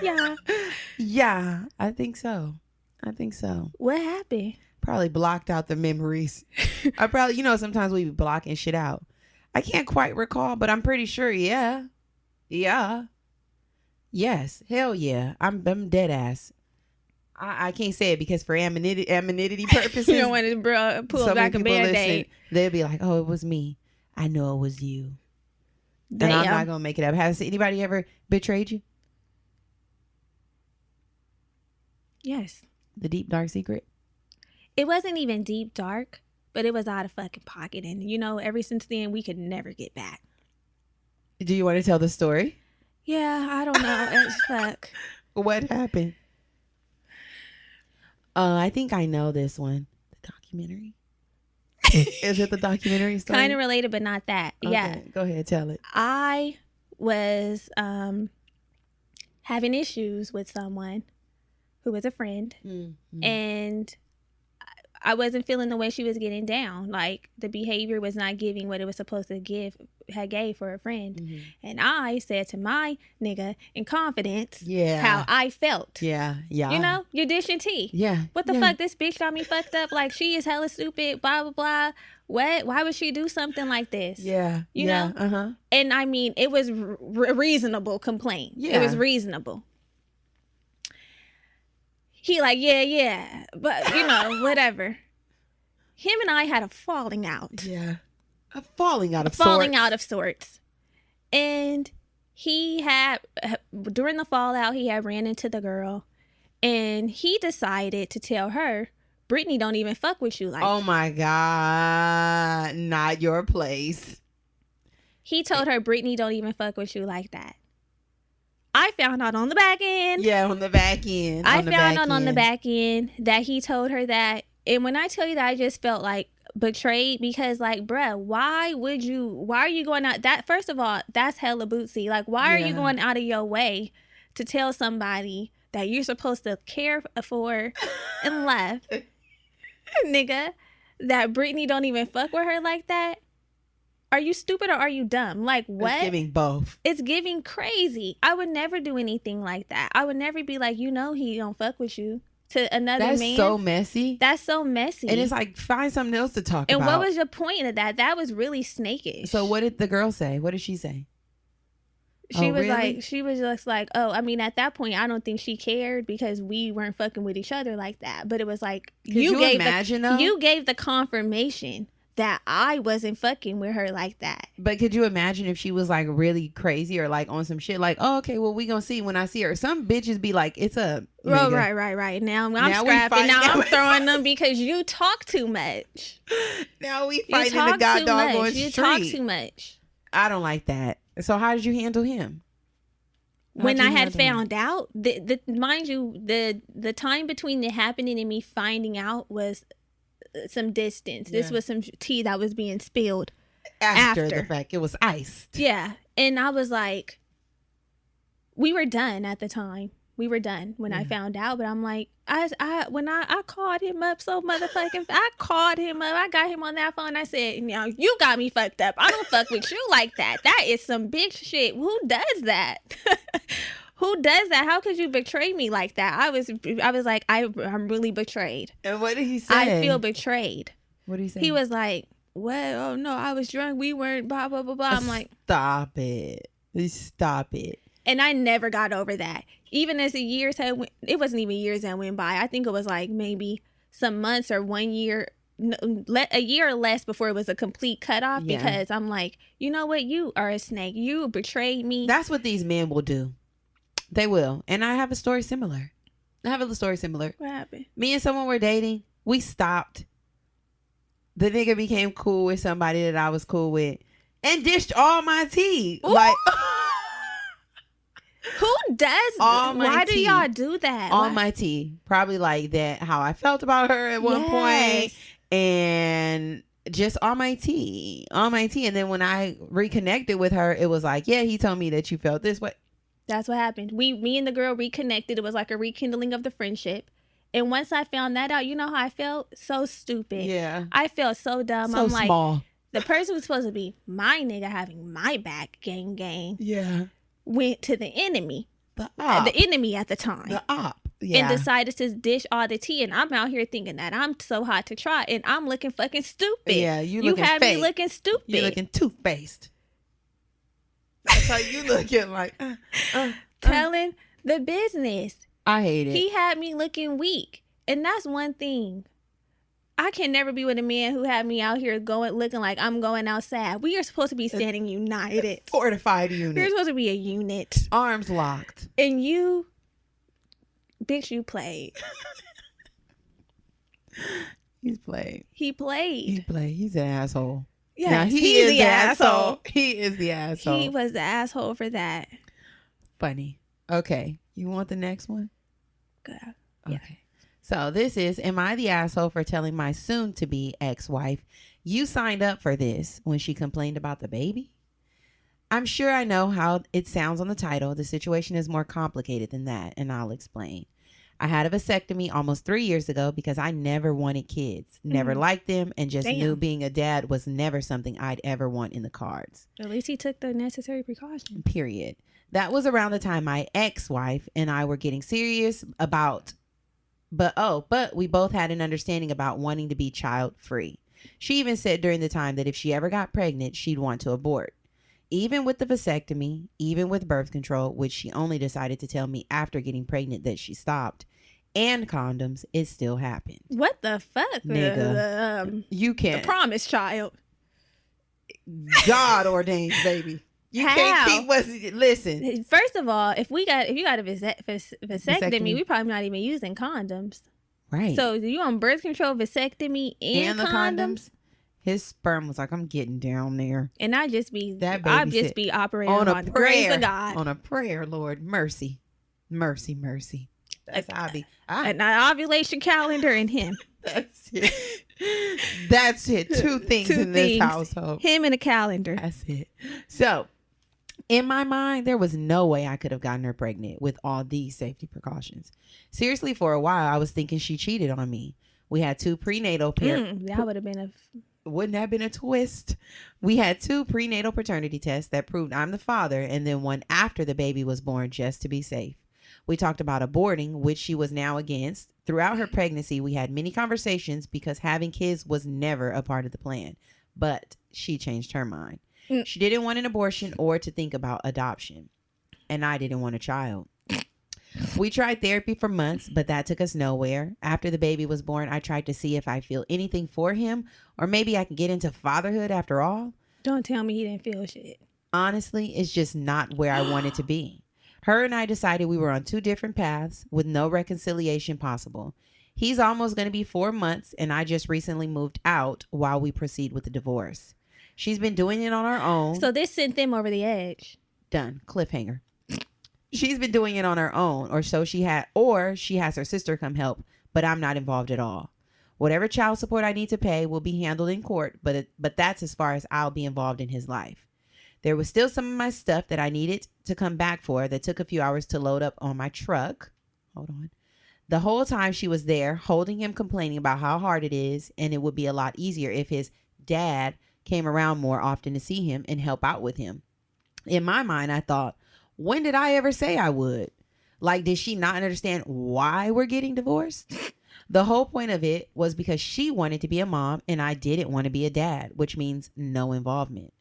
Yeah. Yeah, I think so. What happened? Probably blocked out the memories. I probably, sometimes we be blocking shit out. I can't quite recall, but I'm pretty sure, yeah. Yeah. Yes. Hell yeah. I'm dead ass. I can't say it because for anonymity purposes. You don't want to pull so back a Band-Aid. They'll be like, oh, it was me. I know it was you. Damn. And I'm not going to make it up. Has anybody ever betrayed you? Yes. The deep, dark secret? It wasn't even deep, dark, but it was out of fucking pocket. And, ever since then, we could never get back. Do you want to tell the story? Yeah, I don't know. It's fuck. What happened? I think I know this one. The documentary. Is it the documentary story? Kind of related, but not that. Okay, yeah. Go ahead, tell it. I was having issues with someone who was a friend, and I wasn't feeling the way she was getting down. Like, the behavior was not giving what it was supposed to gave for a friend. And I said to my nigga in confidence how I felt. Yeah. You're dishing tea. Yeah. What the fuck? This bitch got me fucked up. Like, she is hella stupid, blah, blah, blah. What? Why would she do something like this? Yeah. You know? Uh-huh. And I mean, it was a reasonable complaint. Yeah. It was reasonable. He like, yeah. But, whatever. Him and I had a falling out. Yeah. A falling out of sorts. And he had, during the fallout, he had ran into the girl. And he decided to tell her, Brittany don't even fuck with you like Oh my God. Not your place. He told her, Brittany don't even fuck with you like that. I found out on the back end. Yeah, on the back end. I found out on the back end that he told her that. And when I tell you that, I just felt like betrayed because, like, bruh, why are you going out? That, first of all, that's hella bootsy. Like, why are you going out of your way to tell somebody that you're supposed to care for and love, nigga, that Brittany don't even fuck with her like that? Are you stupid or are you dumb? Like, what? It's giving both. It's giving crazy. I would never do anything like that. I would never be like, he don't fuck with you to another man. That's so messy. That's so messy. And it's like, find something else to talk about. And what was your point of that? That was really snakish. So what did the girl say? What did she say? She was just like, oh, I mean, at that point, I don't think she cared because we weren't fucking with each other like that. But it was like, you gave the confirmation that I wasn't fucking with her like that. But could you imagine if she was like really crazy or like on some shit like, oh, okay, well, we gonna see when I see her. Some bitches be like, it's a nigga. Right. Now I'm scrapping. Now I'm throwing them because you talk too much. Now we fighting the god dog on street. You talk too much. I don't like that. So how did you handle him? When I had found out, mind you, the time between it happening and me finding out was some distance. Yeah. This was some tea that was being spilled after the fact. It was iced. Yeah. And I was like, we were done at the time. We were done when I found out. But I'm like, I called him up so motherfucking, I called him up. I got him on that phone. I said, you got me fucked up. I don't fuck with you like that. That is some big shit. Who does that? Who does that? How could you betray me like that? I was like, I'm really betrayed. And what did he say? I feel betrayed. What did he say? He was like, what? Oh no, I was drunk. We weren't blah, blah, blah, blah. I'm like, stop it. Stop it. And I never got over that. Even as the years had it wasn't even years that went by. I think it was like maybe some months or 1 year, a year or less before it was a complete cutoff. Yeah. Because I'm like, you know what? You are a snake. You betrayed me. That's what these men will do. They will. And I have a story similar. What happened? Me and someone were dating. We stopped. The nigga became cool with somebody that I was cool with and dished all my tea. Ooh. Like, who does that? Why do y'all do that? All my tea. Probably like that, how I felt about her at one point. And just all my tea. And then when I reconnected with her, it was like, yeah, he told me that you felt this way. That's what happened. Me and the girl reconnected. It was like a rekindling of the friendship. And once I found that out, you know how I felt? So stupid. Yeah. I felt so dumb. So I'm small. Like, the person who's supposed to be my nigga having my back, gang. Yeah. Went to the enemy. The op. The enemy at the time. The op. and decided to dish all the tea, and I'm out here thinking that I'm so hot to try, and I'm looking fucking stupid. Yeah, you had fake. me looking stupid. You looking toothpaste. That's how you looking like telling the business. I hate it. He had me looking weak, and that's one thing. I can never be with a man who had me out here looking like I'm going outside. We are supposed to be standing united. Fortified unit. We're supposed to be a unit. Arms locked. And you, bitch, you played. He's played. He played. He's an asshole. Yes, now, he's the asshole. He is the asshole. He was the asshole for that. Funny. Okay. You want the next one? Good. Okay. Yeah. So this is, am I the asshole for telling my soon-to-be ex-wife, you signed up for this when she complained about the baby? I'm sure I know how it sounds on the title. The situation is more complicated than that, and I'll explain. I had a vasectomy almost 3 years ago because I never wanted kids, never liked them, and just knew being a dad was never something I'd ever want in the cards. At least he took the necessary precautions. Period. That was around the time my ex-wife and I were getting serious about, but we both had an understanding about wanting to be child-free. She even said during the time that if she ever got pregnant, she'd want to abort. Even with the vasectomy, even with birth control, which she only decided to tell me after getting pregnant that she stopped, and condoms, it still happened. What the fuck? Nigga, you can't. The promised child. God ordained, baby. You can't keep what's, listen. First of all, if you got a vasectomy, we probably not even using condoms. Right. So you on birth control, vasectomy, and the condoms? His sperm was like, I'm getting down there. And I'd just be operating on the grace of God. On a prayer, Lord. Mercy. Mercy, mercy. That's how I be. An ovulation calendar and him. That's it. That's it. Two things in this household. Him and a calendar. That's it. So, in my mind, there was no way I could have gotten her pregnant with all these safety precautions. Seriously, for a while, I was thinking she cheated on me. We had 2 prenatal that would have been wouldn't have been a twist. We had 2 prenatal paternity tests that proved I'm the father, and then one after the baby was born just to be safe. We talked about aborting, which she was now against. Throughout her pregnancy, we had many conversations because having kids was never a part of the plan. But she changed her mind. She didn't want an abortion or to think about adoption. And I didn't want a child. We tried therapy for months, but that took us nowhere. After the baby was born, I tried to see if I feel anything for him, or maybe I can get into fatherhood after all. Don't tell me he didn't feel shit. Honestly, it's just not where I wanted to be. Her and I decided we were on 2 different paths with no reconciliation possible. He's almost going to be 4 months, and I just recently moved out while we proceed with the divorce. She's been doing it on her own. So this sent them over the edge. Done. Cliffhanger. She's been doing it on her own, or she has her sister come help, but I'm not involved at all. Whatever child support I need to pay will be handled in court, but that's as far as I'll be involved in his life. There was still some of my stuff that I needed to come back for that took a few hours to load up on my truck. Hold on. The whole time she was there, holding him, complaining about how hard it is, and it would be a lot easier if his dad came around more often to see him and help out with him. In my mind, I thought, when did I ever say I would? Like, did she not understand why we're getting divorced? The whole point of it was because she wanted to be a mom and I didn't want to be a dad, which means no involvement.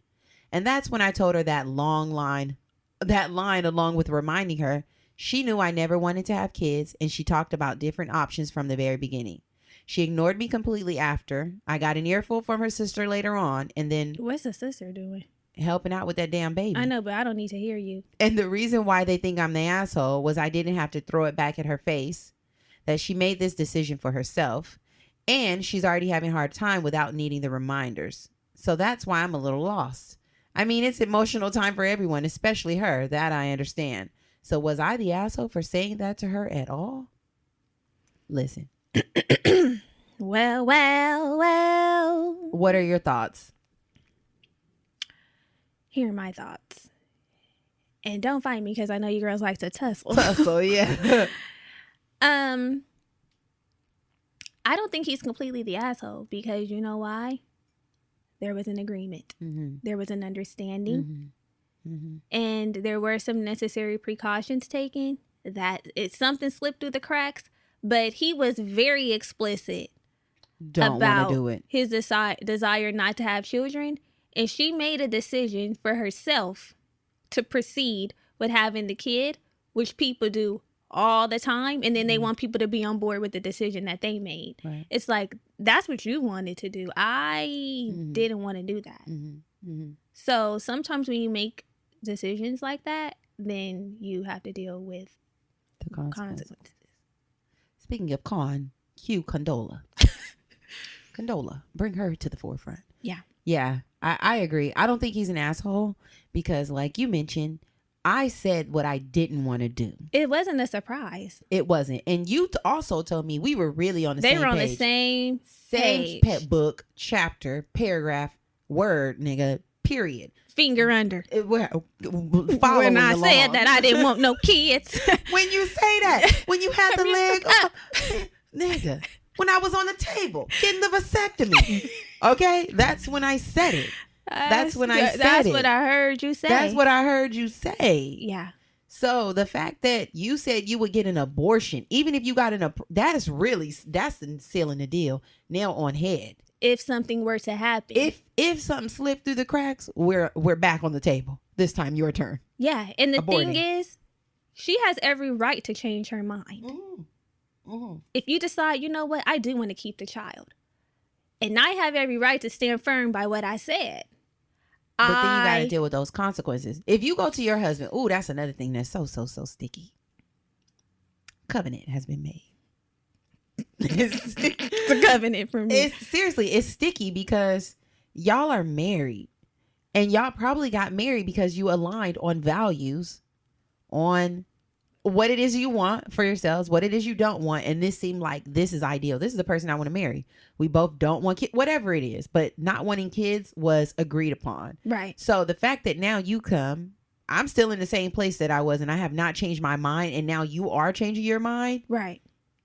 And that's when I told her that line along with reminding her she knew I never wanted to have kids, and she talked about different options from the very beginning. She ignored me completely after. I got an earful from her sister later on, and then... What's the sister doing? Helping out with that damn baby. I know, but I don't need to hear you. And the reason why they think I'm the asshole was I didn't have to throw it back at her face, that she made this decision for herself, and she's already having a hard time without needing the reminders. So that's why I'm a little lost. I mean, it's emotional time for everyone, especially her. That I understand. So was I the asshole for saying that to her at all? Listen. Well. What are your thoughts? Here are my thoughts. And don't fight me because I know you girls like to tussle. Tussle, yeah. I don't think he's completely the asshole because you know why? There was an agreement. Mm-hmm. There was an understanding. Mm-hmm. Mm-hmm. And there were some necessary precautions taken. that something slipped through the cracks, but he was very explicit Don't want about to do it. his desire not to have children. And she made a decision for herself to proceed with having the kid, which people do all the time. And then they want people to be on board with the decision that they made. Right. It's like, that's what you wanted to do. I didn't want to do that. So sometimes when you make decisions like that, then you have to deal with The consequences. consequences. Speaking of cue Condola. Condola, bring her to the forefront. Yeah. Yeah, I agree. I don't think he's an asshole because, like you mentioned, I said what I didn't want to do. It wasn't a surprise. It wasn't. And you also told me we were really on the They same were on page. the same Same page. book, chapter, paragraph, word, nigga, period. Finger under. When When I said that I didn't want no kids. When you say that, when you had the leg up, nigga, when I was on the table getting the vasectomy, okay, that's when I said it. That's when I said That's it. what I heard you say. That's what I heard you say. Yeah. So the fact that you said you would get an abortion, even if you got that's sealing the deal, nail on head. If something were to happen. If something slipped through the cracks, we're back on the table. This time, your turn. Yeah, and the Aborting. thing is, she has every right to change her mind. If you decide, you know what, I do want to keep the child, and I have every right to stand firm by what I said. But then you got to deal with those consequences. If you go to your husband, ooh, that's another thing that's so sticky. Covenant has been made. It's a covenant for me. It's sticky because y'all are married, and y'all probably got married because you aligned on values, on what it is you want for yourselves, what it is you don't want. And this seemed like this is ideal. This is the person I want to marry. We both don't want kids, whatever it is, but not wanting kids was agreed upon. Right. So the fact that now you come, I'm still in the same place that I was, and I have not changed my mind. And now you are changing your mind. Right.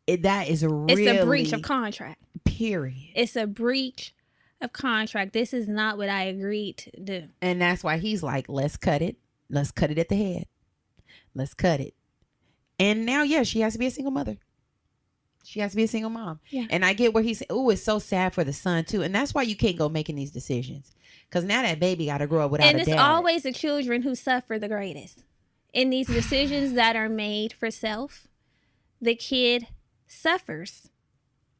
That is really, it's a breach of contract. Period. It's a breach of contract. This is not what I agreed to do. And that's why he's like, let's cut it. Let's cut it at the head. Let's cut it. And now, yeah, she has to be a single mother. She has to be a single mom. Yeah. And I get where he's, oh, it's so sad for the son too. And that's why you can't go making these decisions. Because now that baby got to grow up without a dad. And it's always the children who suffer the greatest. In these decisions that are made for self, the kid suffers.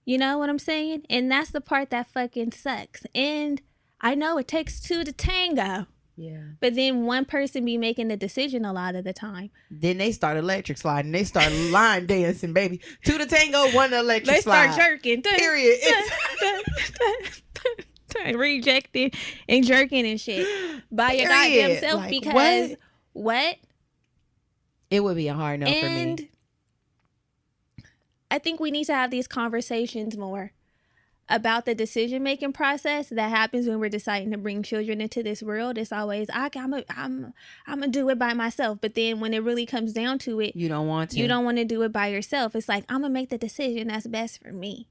You know what I'm saying? And that's the part that fucking sucks. And I know it takes two to tango. Yeah. But then one person be making the decision a lot of the time. Then they start electric sliding. They start line dancing, baby. Two to tango, one to electric They slide. start jerking. Period. Rejecting and jerking and shit by your Period. goddamn self. Like, Because what? It would be a hard no for And me. I think we need to have these conversations more about the decision-making process that happens when we're deciding to bring children into this world. It's always, I'm gonna do it by myself. But then when it really comes down to it, You don't want to. you don't want to do it by yourself. It's like, I'm gonna make the decision that's best for me.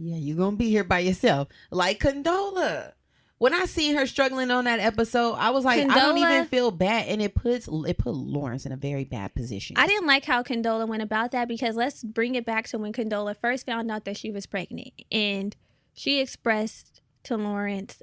Yeah, you're going to be here by yourself. Like Condola. When I seen her struggling on that episode, I was like, I don't Condola- even feel bad. And it put Lawrence in a very bad position. I didn't like how Condola went about that, because let's bring it back to when Condola first found out that she was pregnant. And she expressed to Lawrence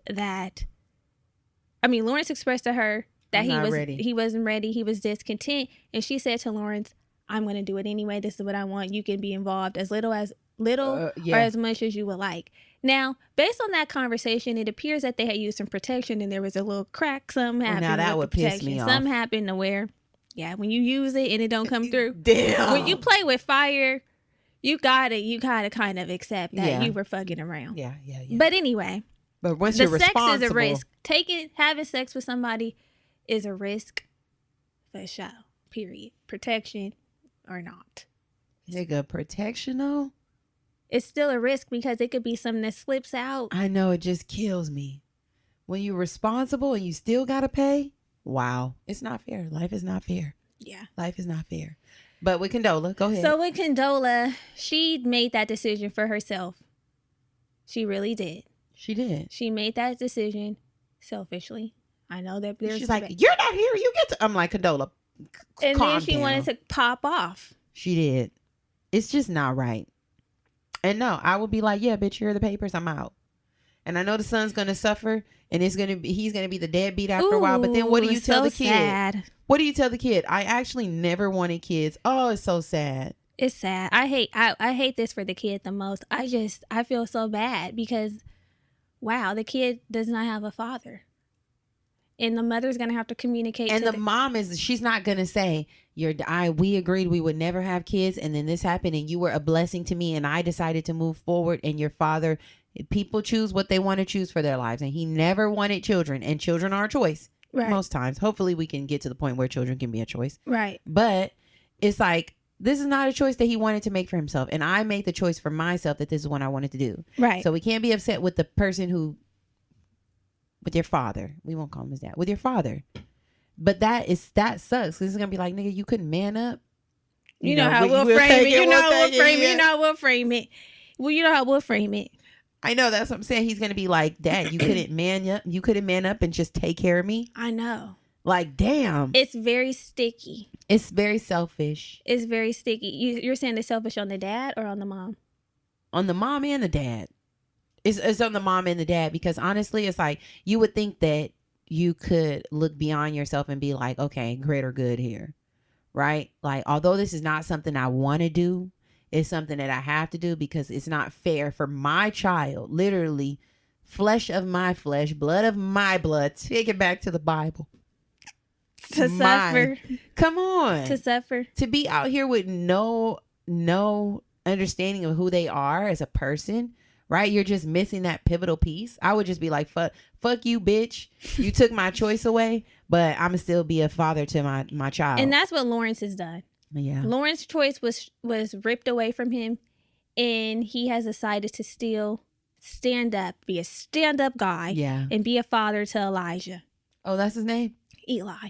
Lawrence expressed to her that I'm not ready. he wasn't ready. He was discontent. And she said to Lawrence, I'm going to do it anyway. This is what I want. You can be involved as little or as much as you would like. Now, based on that conversation, it appears that they had used some protection and there was a little crack. Something happened. now that with would the piss protection. me off. Something happened to where, when you use it and it don't come through. Damn. When you play with fire, you gotta kind of accept that you were fucking around. Yeah. But anyway, But once the you're sex responsible, is a risk. Having sex with somebody is a risk for sure. Period. Protection or not. nigga, protection though. It's still a risk because it could be something that slips out. I know, it just kills me. When you're responsible and you still gotta pay, wow, it's not fair. Life is not fair. Yeah. Life is not fair. But with Condola, go ahead. So with Condola, she made that decision for herself. She really did. She did. She made that decision selfishly. I know that there's She's like, you're not here. You get to. I'm like, Condola, And calm then she down. wanted to pop off. She did. It's just not right. And no, I would be like, yeah, bitch, here are the papers. I'm out. And I know the son's going to suffer, and he's going to be the deadbeat after a while. But then what do you tell the kid? Sad. What do you tell the kid? I actually never wanted kids. Oh, it's so sad. It's sad. I hate this for the kid the most. I feel so bad because, wow, the kid does not have a father. And the mother's going to have to communicate. And the mom she's not going to say, we agreed we would never have kids. And then this happened and you were a blessing to me. And I decided to move forward. And your father, people choose what they want to choose for their lives. And he never wanted children. And children are a choice. Right. Most times. Hopefully we can get to the point where children can be a choice. Right. But it's like, this is not a choice that he wanted to make for himself. And I made the choice for myself that this is what I wanted to do. Right. So we can't be upset with the person with your father. We won't call him his dad. With your father. But that sucks. This is going to be like, nigga, you couldn't man up. You know how we'll frame it. You know how we'll frame it. You know how we'll frame it. Well, you know how we'll frame it. I know. That's what I'm saying. He's going to be like, Dad, you couldn't man up. You couldn't man up and just take care of me. I know. Like, damn. It's very sticky. It's very selfish. It's very sticky. You're saying it's selfish on the dad or on the mom? On the mom and the dad. It's on the mom and the dad, because honestly, it's like you would think that you could look beyond yourself and be like, okay, greater good here, right? Like, although this is not something I want to do, it's something that I have to do because it's not fair for my child, literally flesh of my flesh, blood of my blood. Take it back to the Bible. To suffer. Come on. To suffer. To be out here with no understanding of who they are as a person. Right? You're just missing that pivotal piece. I would just be like, fuck you, bitch. You took my choice away, but I'm going to still be a father to my child. And that's what Lawrence has done. Yeah. Lawrence's choice was ripped away from him, and he has decided to still stand up, be a stand-up guy, and be a father to Elijah. Oh, that's his name? Eli.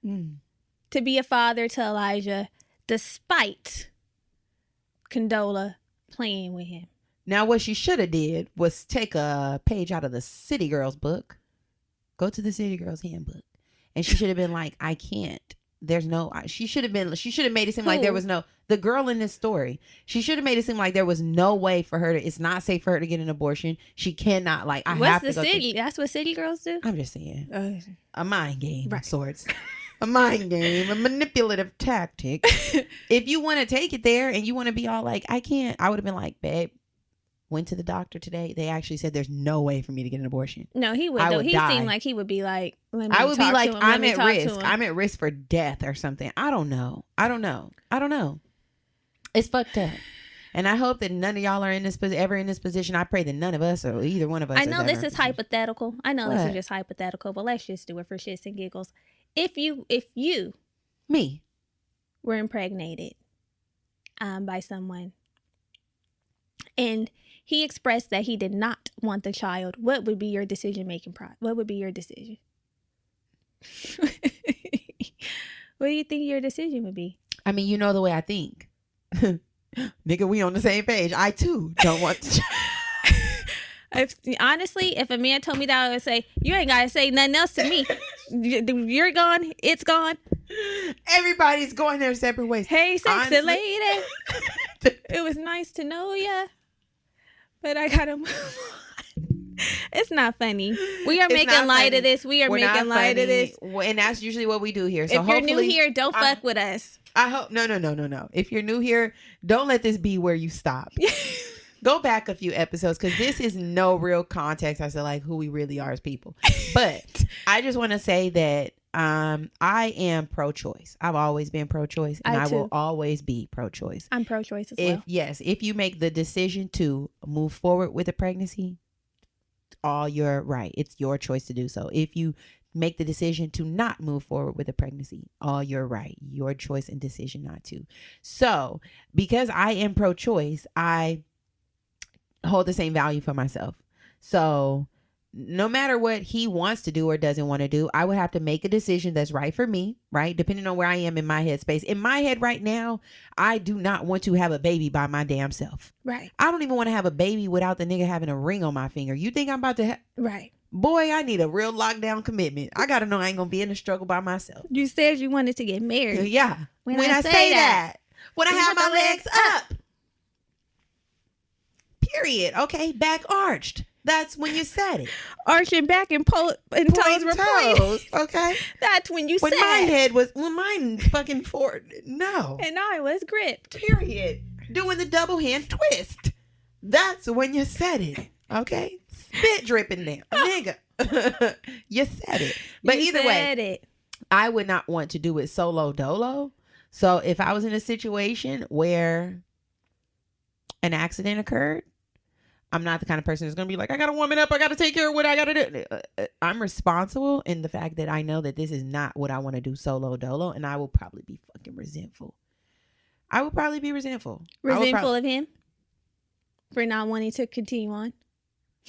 To be a father to Elijah, despite Condola playing with him. Now, what she should have did was take a page out of the City Girls book, go to the City Girls handbook, and she should have been like, I can't. There's no, she should have made it seem like there was the girl in this story. She should have made it seem like there was no way for her it's not safe for her to get an abortion. She cannot, like, have to go. That's what City Girls do? I'm just saying. A mind game of sorts. A mind game, a manipulative tactic. If you want to take it there and you want to be all like, I can't, I would have been like, babe. Went to the doctor today. They actually said there's no way for me to get an abortion. No, he would. Though. He seemed like he would be like, I would be like, I'm at risk. I'm at risk for death or something. I don't know. It's fucked up. And I hope that none of y'all are ever in this position. I pray that none of us or either one of us. I know this is hypothetical. I know this is just hypothetical, but let's just do it for shits and giggles. If you were impregnated by someone and he expressed that he did not want the child, what would be your decision-making process? What would be your decision? What do you think your decision would be? I mean, you know the way I think. Nigga, we on the same page. I, too, don't want the child. Honestly, if a man told me that, I would say, you ain't got to say nothing else to me. You're gone. It's gone. Everybody's going their separate ways. Hey, sexy lady. It was nice to know ya. But I gotta move on. It's not funny. We are making light of this. We're making light of this. And that's usually what we do here. So if you're new here, don't fuck with us. I hope. No. If you're new here, don't let this be where you stop. Go back a few episodes because this is no real context as to like who we really are as people. But I just want to say that I am pro-choice. I've always been pro-choice, and I will always be pro-choice. I'm pro-choice as well. If you make the decision to move forward with a pregnancy, all your right. It's your choice to do so. If you make the decision to not move forward with a pregnancy, all your right. Your choice and decision not to. So, because I am pro-choice, I hold the same value for myself. So, no matter what he wants to do or doesn't want to do, I would have to make a decision that's right for me, right? Depending on where I am in my headspace. In my head right now, I do not want to have a baby by my damn self. Right. I don't even want to have a baby without the nigga having a ring on my finger. You think I'm about to Right. boy, I need a real lockdown commitment. I got to know I ain't going to be in the struggle by myself. You said you wanted to get married. Yeah. When I say that. When I You have put my the legs legs up. Period. Okay. Back arched. That's when you said it. Arching back and toes were pointed. Okay. That's when you When said. my head was, when mine fucking forward. No. And I was gripped. Period. Doing the double hand twist. That's when you said it. Okay. Spit dripping down. Nigga. You said it. But You either said way, it. I would not want to do it solo dolo. So if I was in a situation where an accident occurred, I'm not the kind of person who's going to be like, I got to warm it up. I got to take care of what I got to do. I'm responsible in the fact that I know that this is not what I want to do solo dolo. And I will probably be fucking resentful. I would probably be resentful. Resentful of him for not wanting to continue on.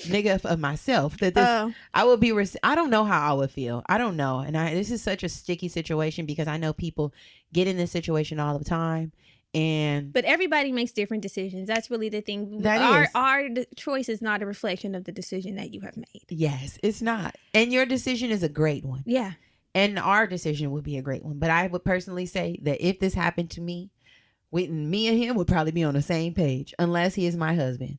Nigga, of myself. That this, I would be, I don't know how I would feel. I don't know. And this is such a sticky situation because I know people get in this situation all the time. But everybody makes different decisions. That's really the thing. Our choice is not a reflection of the decision that you have made. Yes, it's not. And your decision is a great one. Yeah. And our decision would be a great one. But I would personally say that if this happened to me, me and him would probably be on the same page, unless he is my husband.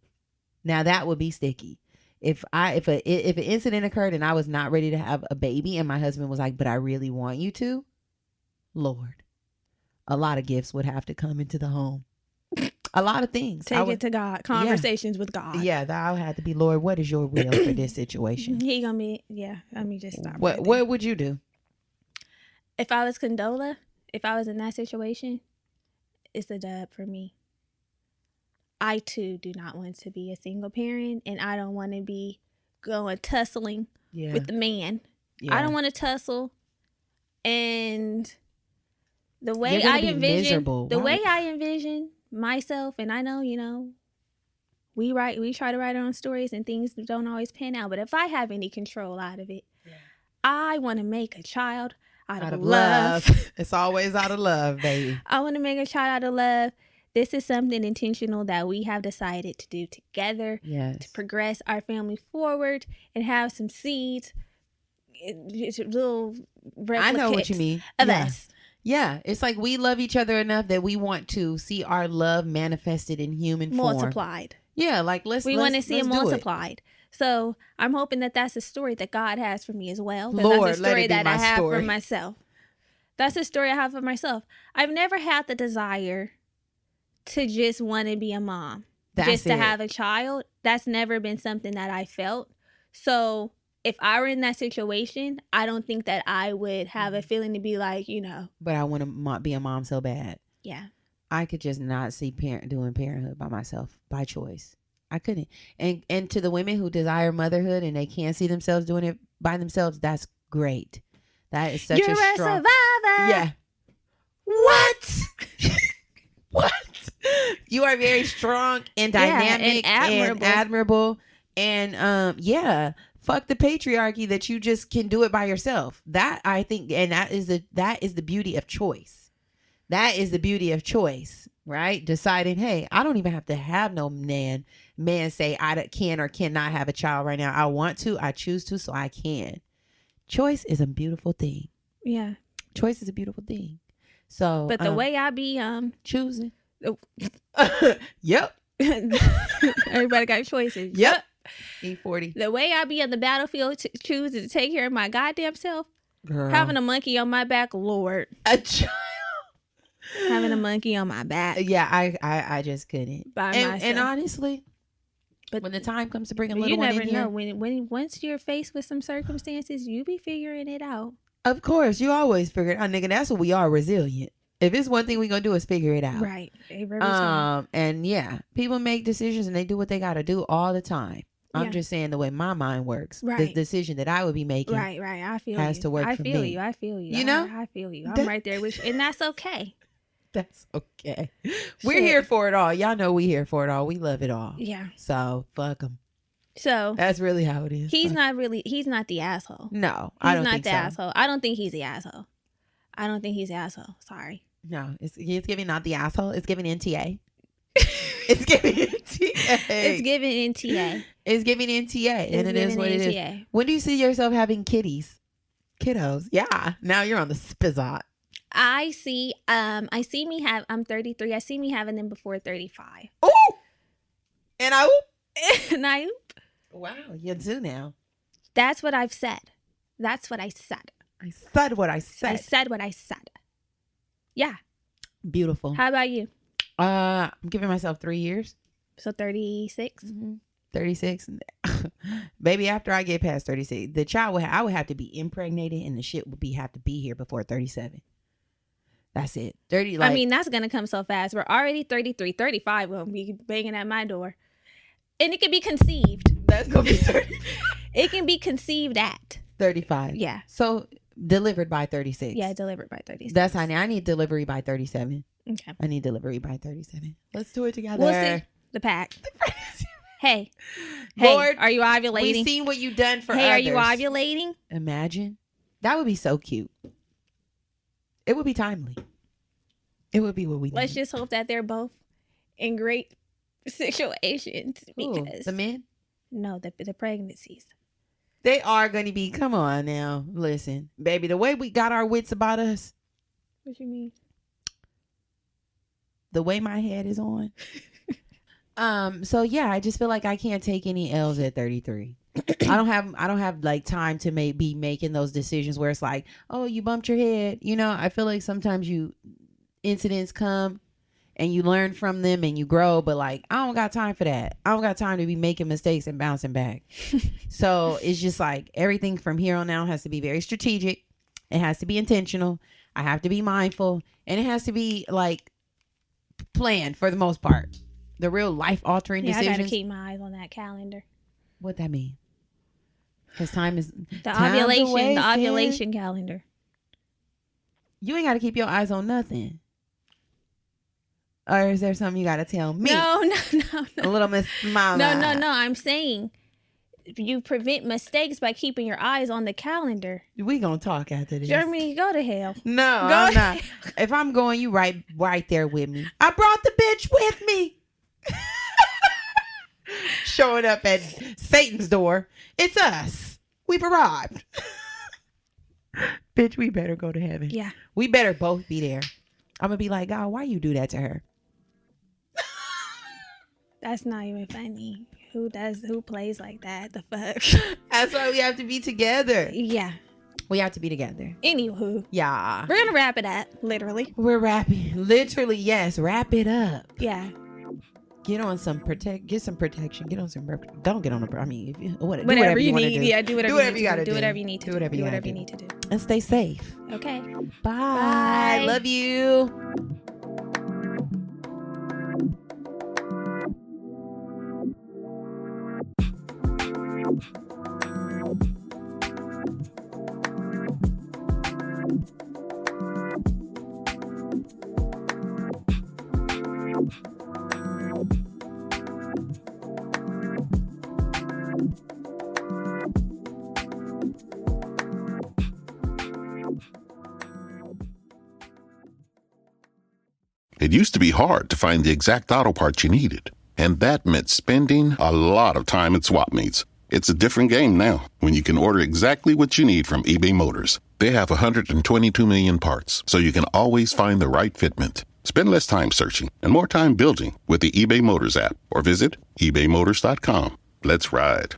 Now that would be sticky. If an incident occurred and I was not ready to have a baby and my husband was like, but I really want you to, Lord. A lot of gifts would have to come into the home. A lot of things. Take it to God. Conversations with God. Yeah, that would have to be, Lord, what is your will for this situation? He gonna be, let me just stop. What would you do? If I was Condola, if I was in that situation, it's a dub for me. I too do not want to be a single parent, and I don't want to be going tussling with the man. Yeah. I don't want to tussle. And the way I envision myself, and I know, we try to write our own stories and things don't always pan out. But if I have any control out of it, I want to make a child out of love. It's always out of love, baby. I want to make a child out of love. This is something intentional that we have decided to do together to progress our family forward and have some seeds, little replicates I know what you mean. Of us. Yeah, it's like we love each other enough that we want to see our love manifested in human form. Multiplied. Yeah, like we want to see it multiplied. So I'm hoping that that's a story that God has for me as well. Lord, that's a story that I have for myself. That's a story I have for myself. I've never had the desire to just want to be a mom. To have a child. That's never been something that I felt. So if I were in that situation, I don't think that I would have a feeling to be like, But I want to be a mom so bad. Yeah. I could just not see doing parenthood by myself, by choice. I couldn't. And to the women who desire motherhood and they can't see themselves doing it by themselves, that's great. That is such You're a strong survivor. Yeah. What? What? You are very strong and dynamic and admirable. And fuck the patriarchy that you just can do it by yourself. That I think, and that is the beauty of choice. That is the beauty of choice, right? Deciding, hey, I don't even have to have no man say I can or cannot have a child right now. I want to, I choose to, so I can. Choice is a beautiful thing. Yeah. Choice is a beautiful thing. So, but the way I be choosing. Yep. Everybody got choices. Yep. E40. The way I be on the battlefield choosing to take care of my goddamn self. Girl. Having a monkey on my back, Lord. A child. Having a monkey on my back. Yeah, I just couldn't. Myself. And honestly, but when the time comes to bring a little one in here. You never know. When once you're faced with some circumstances, you be figuring it out. Of course. You always figure it out, nigga. That's what we are, resilient. If it's one thing we gonna do is figure it out. Right. And yeah, people make decisions and they do what they gotta do all the time. I'm just saying the way my mind works. Right. The decision that I would be making. Right. I feel has to work for me. I feel you. You know? I feel you. I'm right there with you. And that's okay. That's okay. We're here for it all. Y'all know we here for it all. We love it all. Yeah. So fuck them. So that's really how it is. He's not the asshole. No, I don't think so. He's not the asshole. I don't think he's the asshole. I don't think he's the asshole. Sorry. No, it's giving not the asshole. It's giving NTA. It's giving NTA. It's giving NTA. It's giving NTA, and it is giving what it is. NTA. When do you see yourself having kiddos? Yeah. Now you're on the spizzot. I'm 33. I see me having them before 35. Ooh. And I And I, wow, you do now. that's what I've said. That's what I said. I said what I I said. said what I said. Yeah. Beautiful. How about you? I'm giving myself 3 years. So 36? 36. Baby, after I get past 36, the child I would have to be impregnated, and the shit would have to be here before 37. That's it. 30. Like, I mean, that's going to come so fast. We're already 33, 35 will be banging at my door. And it can be conceived. that's gonna be 30. It can be conceived at. 35. Yeah. So delivered by 36. Yeah, delivered by 36. That's how I need delivery by 37. Okay. I need delivery by 37. Let's do it together. We'll see. The pack. Hey. Lord, hey, are you ovulating? We've seen what you've done for hey, others. are you ovulating? Imagine. That would be so cute. It would be timely. It would be what we Let's need. just hope that they're both in great situations. Ooh, Because the men? no, the pregnancies. They are going to be, come on now. Listen, baby, the way we got our wits about us, What you mean? the way my head is on. So yeah, I just feel like I can't take any L's at 33. I don't have like time to be making those decisions where it's like, oh, you bumped your head. You know, I feel like sometimes incidents come and you learn from them and you grow, but like, I don't got time for that. I don't got time to be making mistakes and bouncing back. So it's just like everything from here on out has to be very strategic. It has to be intentional. I have to be mindful, and it has to be like planned for the most part. The real life altering decisions. I gotta keep my eyes on that calendar. What that mean? Because time is The time's ovulation, the wasted. ovulation calendar. You ain't got to keep your eyes on nothing. Or is there something you got to tell me? No. A little Miss Smile. No. I'm saying you prevent mistakes by keeping your eyes on the calendar. We gonna talk after this. Germany, go to hell. No, Go I'm to not. If I'm going, you right there with me. I brought the bitch with me. Showing up at Satan's door. It's us. We've arrived. Bitch, we better go to heaven. Yeah. We better both be there. I'm gonna be like, God, why you do that to her? That's not even funny. Who plays like that? The fuck? That's why we have to be together. Yeah. We have to be together. Anywho. Yeah. We're going to wrap it up, literally. We're wrapping. Literally, yes. Wrap it up. Yeah. Get on some get some protection. Get on some, don't get on the, I mean, if you, whatever you wanna need. do. Yeah, do whatever you gotta do. Do whatever you need to do. Whatever do you whatever gotta you need to do. And stay safe. Okay. Bye. Bye. Love you. It used to be hard to find the exact auto parts you needed, and that meant spending a lot of time at swap meets. It's a different game now when you can order exactly what you need from eBay Motors. They have 122 million parts, so you can always find the right fitment. Spend less time searching and more time building with the eBay Motors app, or visit ebaymotors.com. Let's ride.